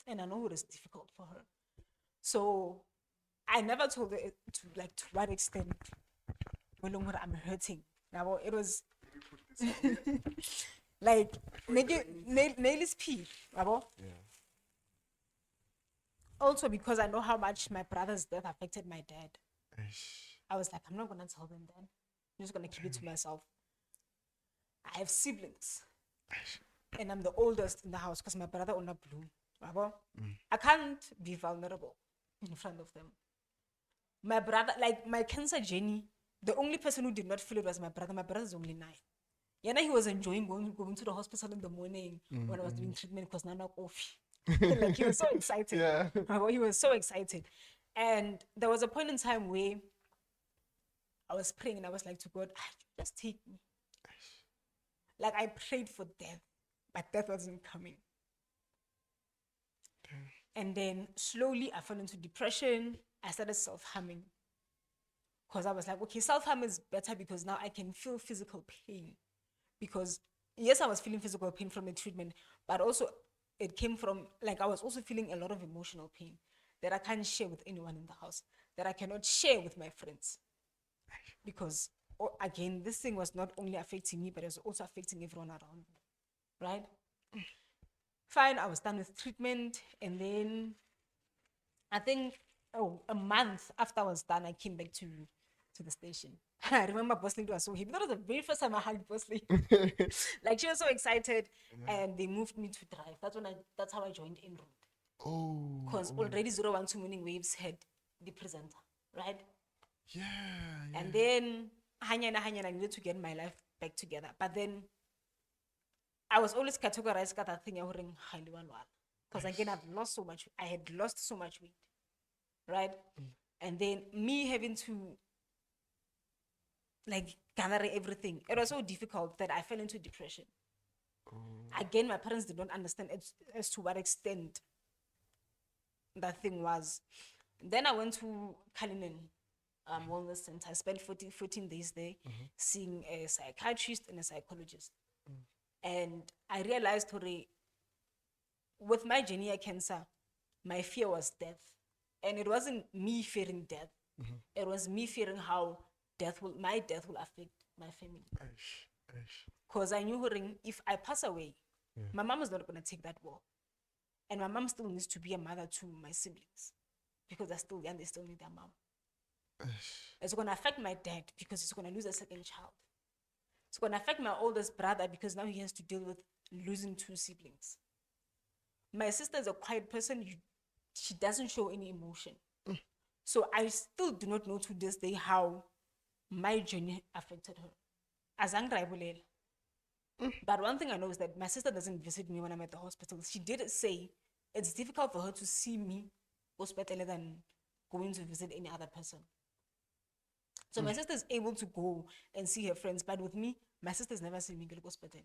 And I know it is difficult for her. So I never told her to what extent I'm hurting. Now it was like nail is pee. Also because I know how much my brother's death affected my dad. I was like, I'm not gonna tell them then. I'm just gonna keep it to myself. I have siblings. And I'm the oldest in the house because my brother on a blue. I can't be vulnerable in front of them. My brother, like my cancer journey, the only person who did not feel it was my brother. My brother's only 9. He was enjoying going to the hospital in the morning when I was doing treatment because now coffee. Like he was so excited. Yeah. He was so excited. And there was a point in time where I was praying and I was like to God, just take me. Like I prayed for death, but death wasn't coming. And then slowly I fell into depression. I started self-harming. Because I was like, okay, self-harm is better because now I can feel physical pain. Because yes, I was feeling physical pain from the treatment, but also it came from, like I was also feeling a lot of emotional pain. that I can't share with anyone in the house, that I cannot share with my friends. Because, again, this thing was not only affecting me, but it was also affecting everyone around me, right? Fine, I was done with treatment, and then I think, a month after I was done, I came back to the station. I remember Boss Lady was so happy. That was the very first time I hugged Boss Lady. Like, she was so excited, and they moved me to drive. That's how I joined En route. Oh. Because already 012 Morning Waves had the presenter, right? Yeah. And then, I needed to get my life back together. But then, I was always categorized as that thing, because again, I had lost so much weight, right? And then, me having to, like, gather everything, it was so difficult that I fell into depression. Again, my parents did not understand as to what extent that thing was. Then I went to Kalinin Wellness Center. I spent 14 days there, seeing a psychiatrist and a psychologist. And I realized, with my genia cancer, my fear was death. And it wasn't me fearing death. It was me fearing how my death will affect my family. Because I knew, if I pass away, my mom is not going to take that war. And my mom still needs to be a mother to my siblings, because they're still young, they still need their mom. It's going to affect my dad, because he's going to lose a second child. It's going to affect my oldest brother, because now he has to deal with losing 2 siblings. My sister is a quiet person. She doesn't show any emotion. So I still do not know to this day how my journey affected her. But one thing I know is that my sister doesn't visit me when I'm at the hospital. She did say it's difficult for her to see me hospital than going to visit any other person. So my sister is able to go and see her friends, but with me, my sister's never seen me go to hospital,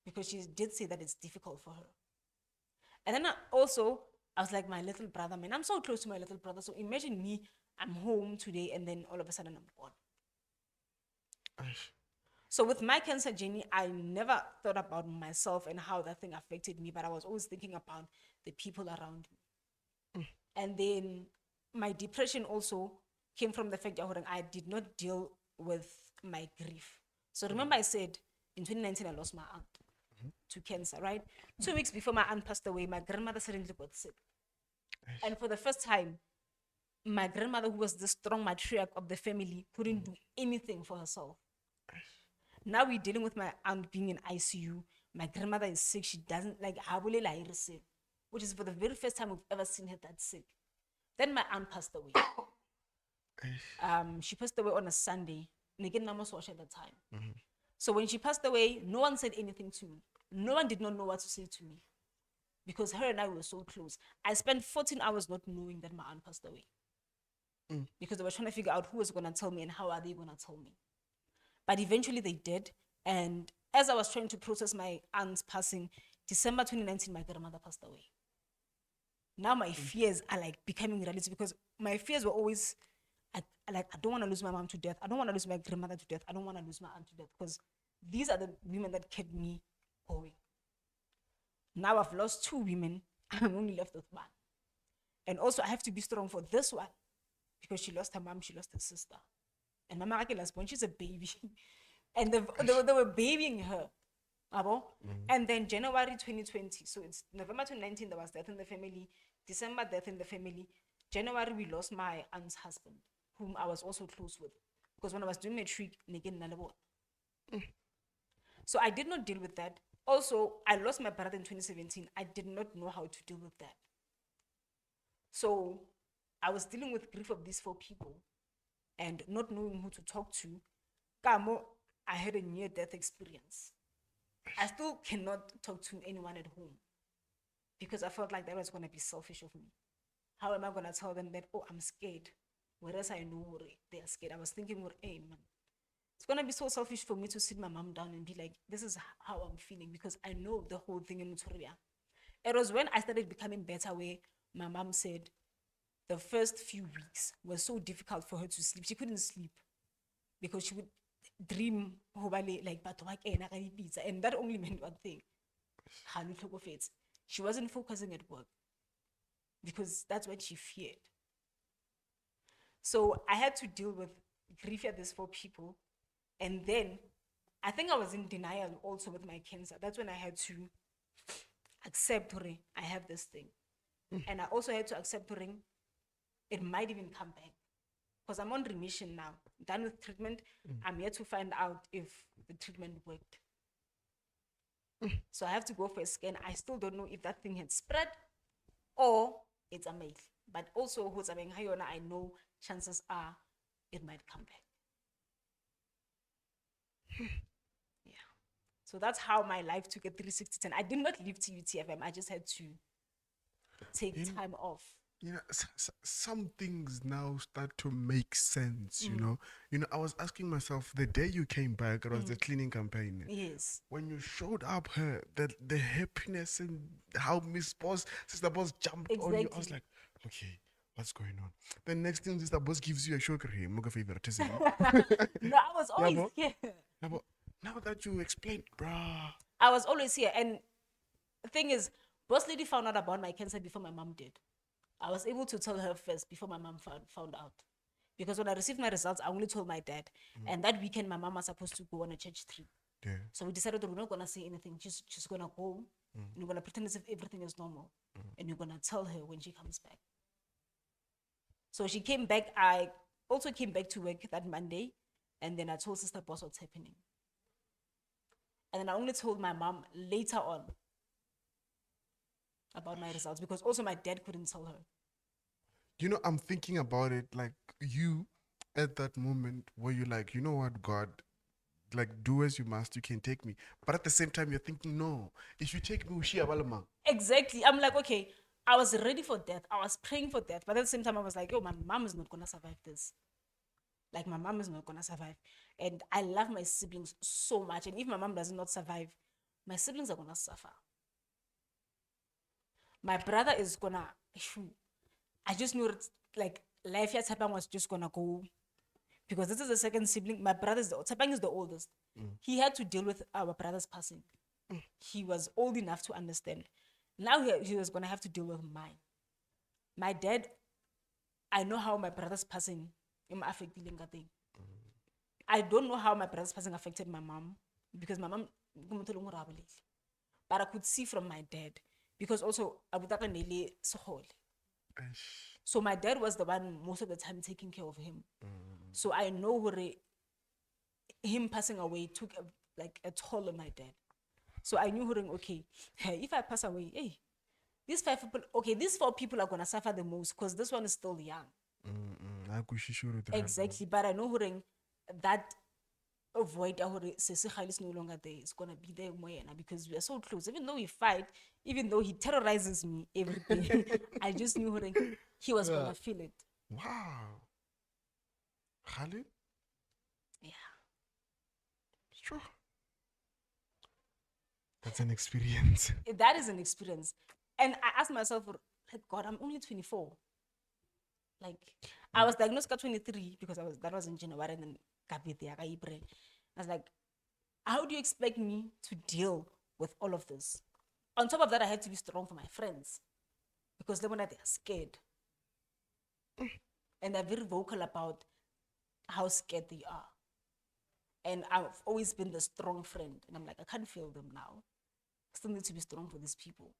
because she did say that it's difficult for her. And then I was like, my little brother, man, I'm so close to my little brother. So imagine me, I'm home today, and then all of a sudden I'm gone. So with my cancer journey, I never thought about myself and how that thing affected me, but I was always thinking about the people around me. And then my depression also came from the fact that I did not deal with my grief. So remember I said in 2019 I lost my aunt to cancer, right? 2 weeks before my aunt passed away, my grandmother suddenly got sick. And for the first time, my grandmother, who was the strong matriarch of the family, couldn't do anything for herself. Now we're dealing with my aunt being in ICU. My grandmother is sick. She doesn't which is for the very first time we've ever seen her that sick. Then my aunt passed away. She passed away on a Sunday. Again, I was watching at the time. So when she passed away, no one said anything to me. No one did not know what to say to me, because her and I were so close. I spent 14 hours not knowing that my aunt passed away, because they were trying to figure out who was going to tell me and how are they going to tell me. But eventually they did. And as I was trying to process my aunt's passing, December 2019, my grandmother passed away. Now my fears are like becoming reality, because my fears were always, I don't want to lose my mom to death. I don't want to lose my grandmother to death. I don't want to lose my aunt to death, because these are the women that kept me going. Now I've lost 2 women. I'm only left with one. And also I have to be strong for this one, because she lost her mom, she lost her sister. And my mama last born, she's a baby. And they were babying her. And then January 2020, so it's November 2019, there was death in the family. December, death in the family. January, we lost my aunt's husband, whom I was also close with, because when I was doing matric, so I did not deal with that. Also, I lost my brother in 2017. I did not know how to deal with that. So I was dealing with grief of these 4 people and not knowing who to talk to. I had a near-death experience. I still cannot talk to anyone at home, because I felt like that was going to be selfish of me. How am I going to tell them that, I'm scared, whereas I know they are scared? I was thinking, hey, man, it's going to be so selfish for me to sit my mom down and be like, this is how I'm feeling, because I know the whole thing in Mutoria. It was when I started becoming better, where my mom said the first few weeks were so difficult for her to sleep. She couldn't sleep, because she would dream like pizza, and that only meant one thing. She wasn't focusing at work. because that's what she feared. So I had to deal with grief at these 4 people. And then I think I was in denial also with my cancer. That's when I had to accept I have this thing. And I also had to accept it might even come back. Because I'm on remission now. Done with treatment. I'm yet to find out if the treatment worked. So I have to go for a scan. I still don't know if that thing had spread or it's a male. But also, I know chances are it might come back. Yeah. So that's how my life took a 360 turn. I did not leave TUTFM. I just had to take time off. Some things now start to make sense, you know. I was asking myself the day you came back, it was the cleaning campaign. Yes. When you showed up the happiness and how Sister Boss jumped on you, I was like, okay, what's going on? The next thing Sister Boss gives you a sugar cream, favoritism. No, I was always here. Now that you explained, bruh. I was always here. And the thing is, Boss Lady found out about my cancer before my mom did. I was able to tell her first before my mom found out. Because when I received my results, I only told my dad. And that weekend, my mom was supposed to go on a church trip. Yeah. So we decided that we're not going to say anything. She's going to go. And we're going to pretend as if everything is normal. And we're going to tell her when she comes back. So she came back. I also came back to work that Monday. And then I told Sister Boss what's happening. And then I only told my mom later on about my results. Because also my dad couldn't tell her. I'm thinking about it like you at that moment where you're like, you know what, God, like do as you must, you can take me. But at the same time, you're thinking, no, if you take me, exactly. I'm like, okay, I was ready for death. I was praying for death. But at the same time, I was like, oh, my mom is not going to survive this. Like, my mom is not going to survive. And I love my siblings so much. And if my mom does not survive, my siblings are going to suffer. My brother is going to... I just knew like life at Tapang was just gonna go because this is the second sibling. My Tapang is the oldest. He had to deal with our brother's passing. He was old enough to understand. Now he was gonna have to deal with mine. My dad, I know how my brother's passing affected him. I don't know how my brother's passing affected my mom because my mom, but I could see from my dad because also so my dad was the one most of the time taking care of him. So I know him passing away took a toll on my dad. So I knew okay, if I pass away, hey, these 4 people are gonna suffer the most because this one is still young. Exactly, but I know that void is no longer there. It's gonna be there more because we are so close. Even though we fight, even though he terrorizes me every day, I just knew he was gonna feel it. Wow. Khalid? Yeah. Sure. That's an experience. That is an experience. And I asked myself, like, God, I'm only 24. Like, I was diagnosed at 23 because that was in January and then I was like, how do you expect me to deal with all of this? On top of that, I had to be strong for my friends because they are scared. And they're very vocal about how scared they are. And I've always been the strong friend. And I'm like, I can't fail them now. I still need to be strong for these people.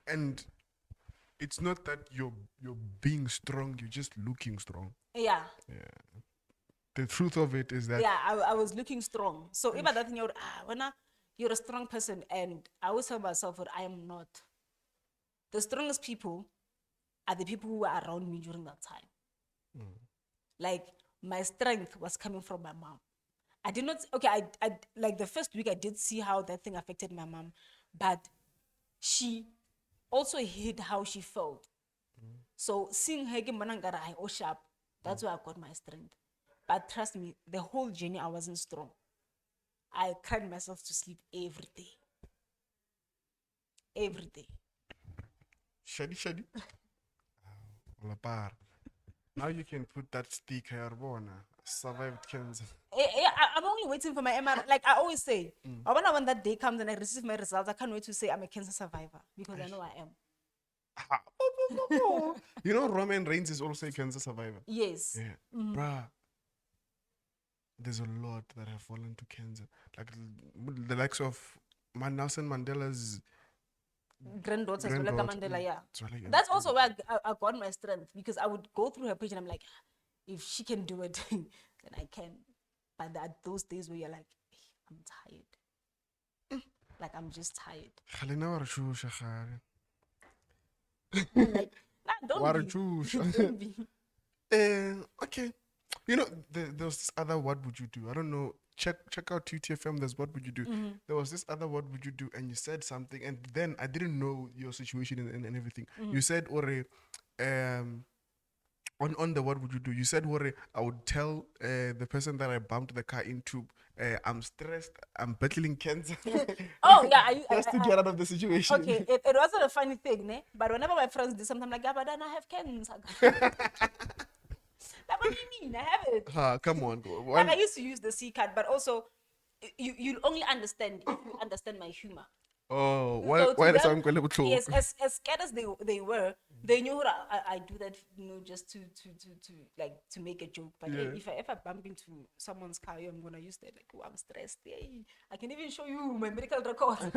And it's not that you're being strong, you're just looking strong. Yeah. The truth of it is that... Yeah, I was looking strong. So if that thing, you're a strong person. And I always tell myself that I am not. The strongest people are the people who were around me during that time. Like, my strength was coming from my mom. I did not... Okay, I like the first week, I did see how that thing affected my mom. But she also hid how she felt. So seeing her get manangara, I sharp. That's where I got my strength. But trust me, the whole journey I wasn't strong. I cried myself to sleep every day. Every day. Shadi. Now you can put that sticker, survived cancer. I'm only waiting for my MRI. Like I always say, when that day comes and I receive my results, I can't wait to say I'm a cancer survivor because I know I am. You know, Roman Reigns is also a cancer survivor. Yes. Yeah, bruh. There's a lot that have fallen to cancer, like the likes of Nelson Mandela's Granddaughter, Zweleka granddaughter. Mandela, yeah. Zweleka That's also where I got my strength, because I would go through her page and I'm like, if she can do it, then I can. But there are those days where you're like, I'm tired. Like, I'm just tired. Khalina wa re tshosha, Kgale. Like, nah, Wa don't re be. tshosha. Don't be. Okay. You know, there was this other what would you do? I don't know. Check out TTFM. There's what would you do? There was this other what would you do, and you said something, and then I didn't know your situation and everything. You said, "Ore, on the what would you do?" You said, "Ore, I would tell the person that I bumped the car into, I'm stressed, I'm battling cancer." Oh, yeah. Just to get out of the situation. Okay, it wasn't a funny thing, ne? But whenever my friends do something, I'm like, yeah, but then I have cancer. Like, what do you mean? I have it. Come on. Like, I used to use the C card, but also, you'll only understand if you understand my humor. Oh, So why to does them, I'm going to yes, as scared as they were, they knew that I do that, just to like to make a joke. But hey, if I ever bump into someone's car, I'm gonna use that, like, oh, I'm stressed. Hey, I can even show you my medical record.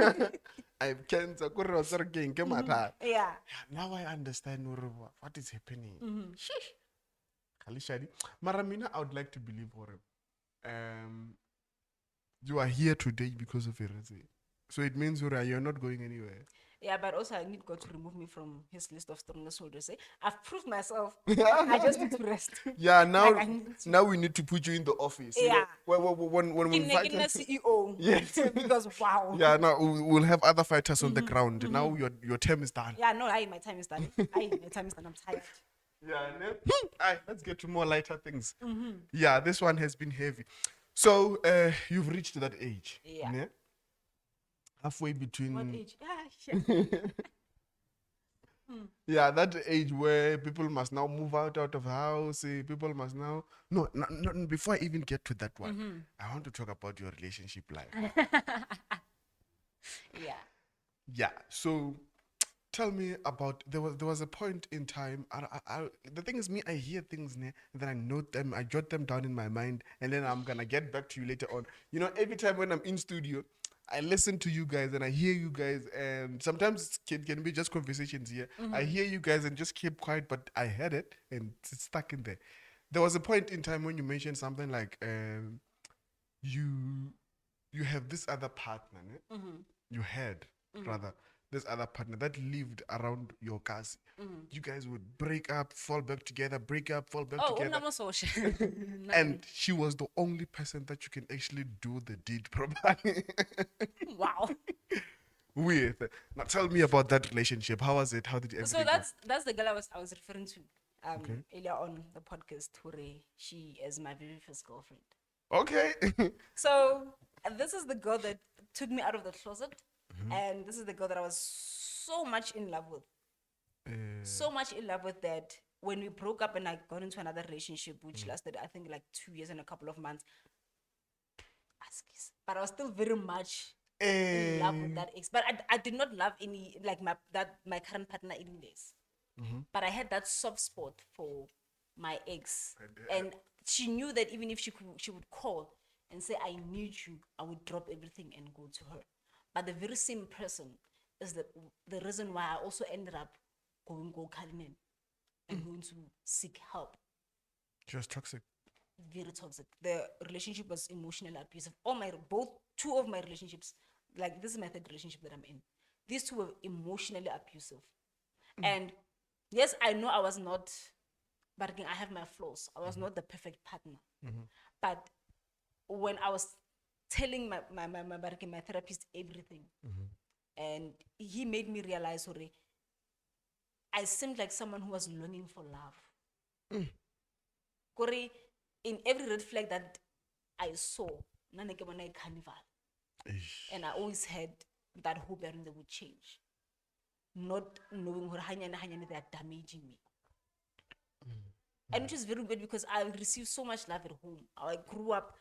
I have cancer. Yeah. Now I understand what is happening. Sheesh. Khali Shadi. Mara mina, I would like to believe you are here today because of Ereze. So it means you're not going anywhere. Yeah, but also I need God to remove me from his list of strongest soldiers. I've proved myself. I just need to rest. Yeah, now Like, I need to- now we need to put you in the office. You know, Yeah. when we fight, CEO. Yes. Because wow. yeah, now we'll have other fighters on the ground. Now your term is done. Yeah, no, my time is done. My time is done. I'm tired. Yeah, and then, let's get to more lighter things. Yeah, this one has been heavy. So you've reached that age. Yeah. Ne? Halfway between. What age? Yeah. Yeah, that age where people must now move out of house. People must now. No, before I even get to that one, I want to talk about your relationship life. Yeah. Yeah. So, tell me about there was a point in time. The thing is, I hear things, and then I note them, I jot them down in my mind, and then I'm gonna get back to you later on. You know, every time when I'm in studio, I listen to you guys and I hear you guys, and sometimes it can be just conversations here. I hear you guys and just keep quiet, but I heard it and it's stuck in there. There was a point in time when you mentioned something like you have this other partner, ne? You had rather this other partner that lived around your casa. You guys would break up, fall back together, break up, fall back together. And she was the only person that you can actually do the deed properly Wow. with. Now tell me about that relationship. How was it? How did everything So that's the girl I was referring to earlier on the podcast. Ture, she is my very first girlfriend. go? Okay. So this is the girl that took me out of the closet, and this is the girl that I was so much in love with. So much in love with that when we broke up and I got into another relationship, which lasted, I think, like 2 years and a couple of months. But I was still very much in love with that ex. But I did not love any, like, my current partner any days. But I had that soft spot for my ex. And she knew that even if she would call and say, I need you, I would drop everything and go to her. But the very same person is the reason why I also ended up going Kalinen and going to seek help. She was toxic. Very toxic. The relationship was emotionally abusive. Two of my relationships, like, this is my third relationship that I'm in. These two were emotionally abusive. And yes, I know I was not, but again, I have my flaws. I was not the perfect partner. But when I was telling my therapist everything, and he made me realize, sorry, I seemed like someone who was longing for love. Kore, in every red flag that I saw, carnival. And I always had that hope that they would change. Not knowing they are damaging me. And which is very weird because I received so much love at home. I grew up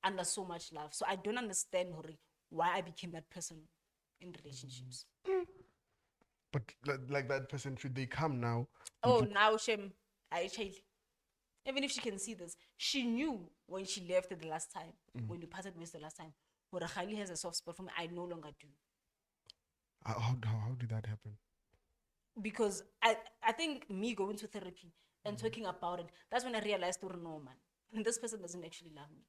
under so much love. So I don't understand why I became that person in relationships. But like that person, should they come now? Oh, now Shem, I child. Even if she can see this, she knew when she left it the last time, when we parted ways the last time, where Khali has a soft spot for me, I no longer do. How did that happen? Because I think me going to therapy and talking about it, that's when I realized, oh no, man, this person doesn't actually love me.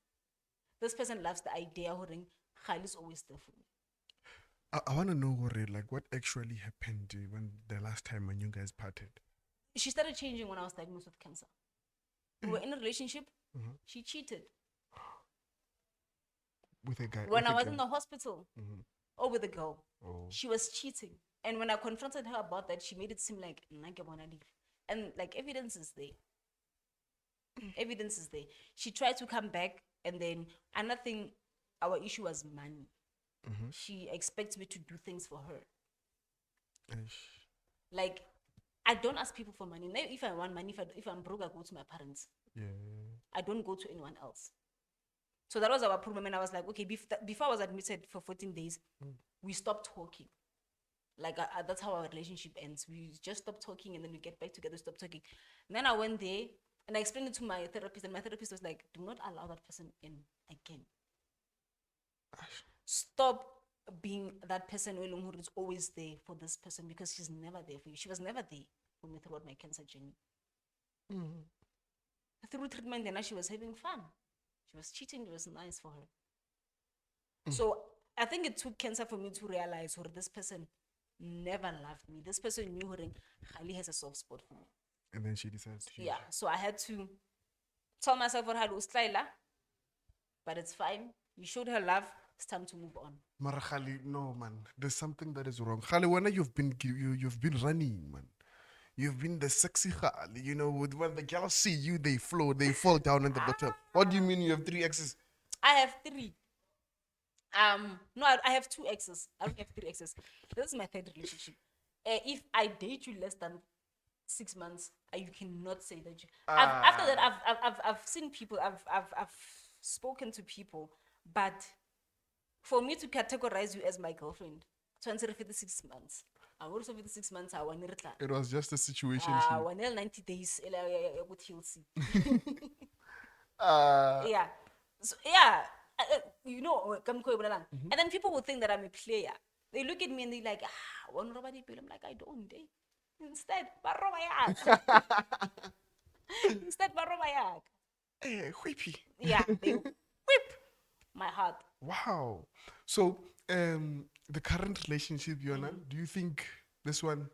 This person loves the idea of Khali is always there for me. I want to know, like, what actually happened when the last time when you guys parted? She started changing when I was diagnosed with cancer. We were in a relationship. She cheated. With a guy? When with I a was girl? in the hospital, or with a girl, Oh. she was cheating. And when I confronted her about that, she made it seem like and like evidence is there. Evidence is there. She tried to come back, and then another thing, our issue was money. She expects me to do things for her. Ish. Like, I don't ask people for money. Now, if I want money, if I'm broke, I go to my parents. Yeah. I don't go to anyone else. So that was our problem. And I was like, okay, before I was admitted for 14 days, we stopped talking. Like, that's how our relationship ends. We just stop talking, and then we get back together, stop talking. And then I went there, and I explained it to my therapist, and my therapist was like, do not allow that person in again. Stop being that person who is always there for this person, because she's never there for you. She was never there for me throughout my cancer journey. Through treatment, and now she was having fun. She was cheating. It was nice for her. So I think it took cancer for me to realize this person never loved me. This person knew Khali has a soft spot for me. And then she decided to. Yeah. So I had to tell myself but it's fine. You showed her love. It's time to move on. Mara Khali, no man, there's something that is wrong. Khali, when you've been running, man. You've been the sexy Khali, when the girls see you, they float, they fall down in the bottom. What do you mean you have 3 exes? I have 3. No, I have 2 exes. I don't have 3 exes. This is my 3rd relationship. If I date you less than 6 months, you cannot say that. After that, I've seen people. I've spoken to people, but for me to categorize you as my girlfriend, 6 months. I also for the 6 months. I want It was just a situation. 90 days. Yeah. So, yeah. And then people will think that I'm a player. They look at me and they're like, I'm like, I don't. Instead, Whippy. yeah, they whip my heart. Wow. So, the current relationship, Yona, do you think this one?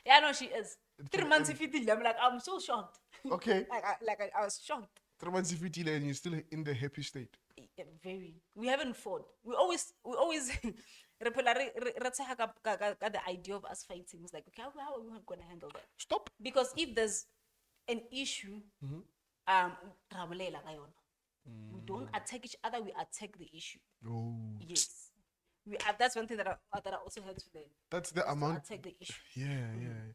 Yeah, no, she is. 3 months if you did, I'm like, I'm so shocked. Okay. I was shocked. 3 months if you and you're still in the happy state. Yeah, very. We haven't fought. We always the idea of us fighting. It's like, okay, how are we going to handle that? Stop. Because if there's an issue, we don't attack each other, we attack the issue. Oh. Yes. That's one thing that I also had to learn. That's the amount. Attack the issue. Yeah.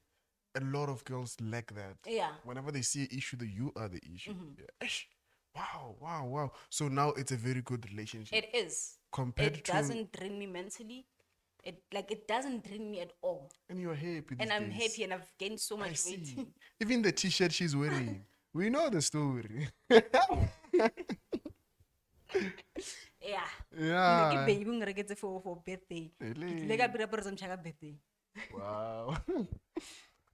A lot of girls lack that. Yeah. Whenever they see an issue, that you are the issue. Yeah. Wow. So now it's a very good relationship. It is. Compared it doesn't drain me mentally. It doesn't drain me at all. And you're happy. And I'm happy, and I've gained so much weight. Even the t-shirt she's wearing. We know the story. Yeah. Yeah. For birthday. Birthday. Wow.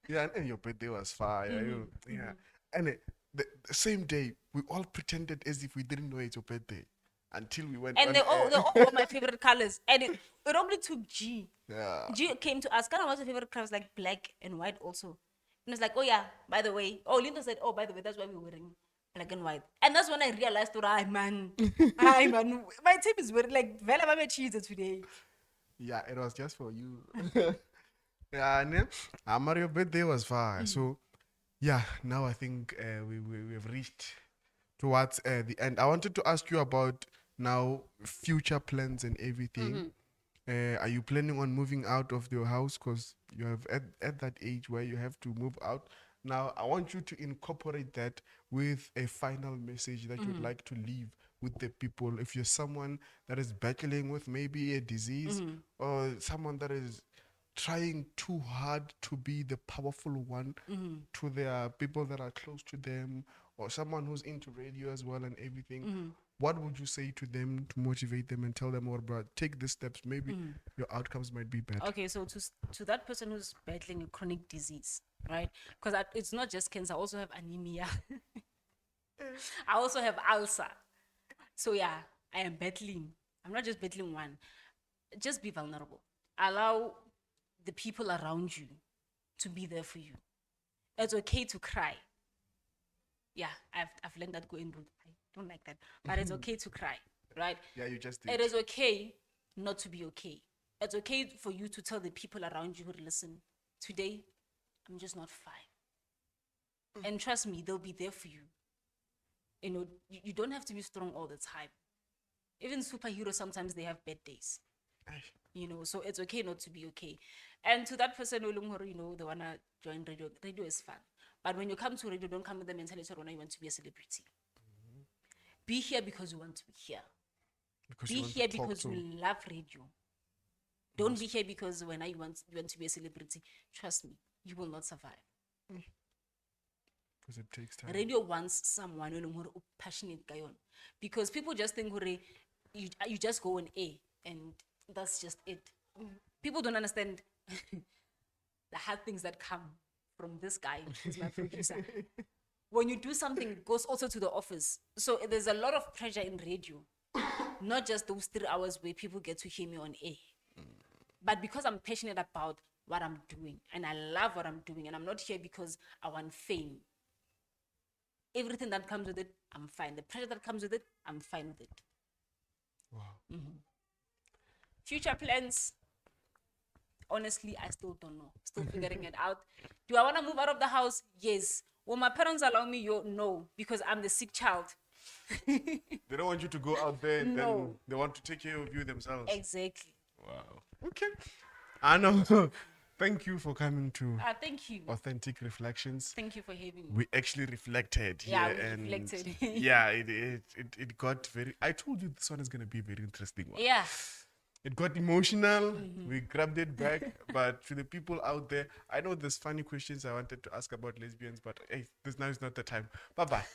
Yeah, and your birthday was fire. Yeah. And the same day, we all pretended as if we didn't know it's your birthday until we went. And they all were my favorite colors. And it only took G. Yeah. G came to ask, what's your favorite colors? Like black and white also. And it's like, oh yeah, by the way. Oh, Linda said, oh, by the way, that's why we're wearing black and white. And that's when I realized, man. My team is wearing like Vela Mama cheese today. Yeah, it was just for you. Yeah, and Mario birthday was fire. So yeah, now I think we've reached towards the end. I wanted to ask you about now future plans and everything. Are you planning on moving out of your house? Because you have at that age where you have to move out. Now, I want you to incorporate that with a final message that you'd like to leave with the people. If you're someone that is battling with maybe a disease or someone that is trying too hard to be the powerful one to their people that are close to them, or someone who's into radio as well and everything, what would you say to them to motivate them and tell them, "Oh, bro, take these steps. Maybe your outcomes might be better." Okay, so to that person who's battling a chronic disease, right? Because it's not just cancer. I also have anemia. I also have ulcer. So yeah, I am battling. I'm not just battling one. Just be vulnerable. Allow the people around you to be there for you. It's okay to cry. Yeah, I've learned that going route. I don't like that, but it's okay to cry, right? Yeah, you just did. It is okay not to be okay. It's okay for you to tell the people around you, listen, today, I'm just not fine. And trust me, they'll be there for you. You know, you don't have to be strong all the time. Even superheroes, sometimes they have bad days. You know, so it's okay not to be okay. And to that person, you know, they want to join radio. Radio is fun. But when you come to radio, don't come with the mentality you want to be a celebrity. Be here because you want to be here. Because Be you want here to talk because to- you love radio. Don't be here because when you want to be a celebrity. Trust me, you will not survive. because it takes time. Radio wants someone who passionate guy on, because people just think you just go on air and that's just it. People don't understand the hard things that come from this guy who's my producer. When you do something, it goes also to the office. So there's a lot of pressure in radio, not just those 3 hours where people get to hear me on air. But because I'm passionate about what I'm doing and I love what I'm doing, and I'm not here because I want fame. Everything that comes with it, I'm fine. The pressure that comes with it, I'm fine with it. Wow. Future plans, honestly, I still don't know. Still figuring it out. Do I want to move out of the house? Yes. Will my parents allow me? No, because I'm the sick child. They don't want you to go out there and then No. they want to take care of you themselves. Exactly. Wow. Okay. I know. Thank you for coming to Thank you. Authentic Reflections. Thank you for having me. We actually reflected here. Yeah, we and reflected. yeah, it got very. I told you this one is going to be a very interesting one. Yeah. It got emotional. We grabbed it back. But to the people out there, I know there's funny questions I wanted to ask about lesbians, but hey, this now is not the time. Bye bye.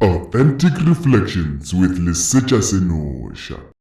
Authentic Reflections with Lesetja Senosha.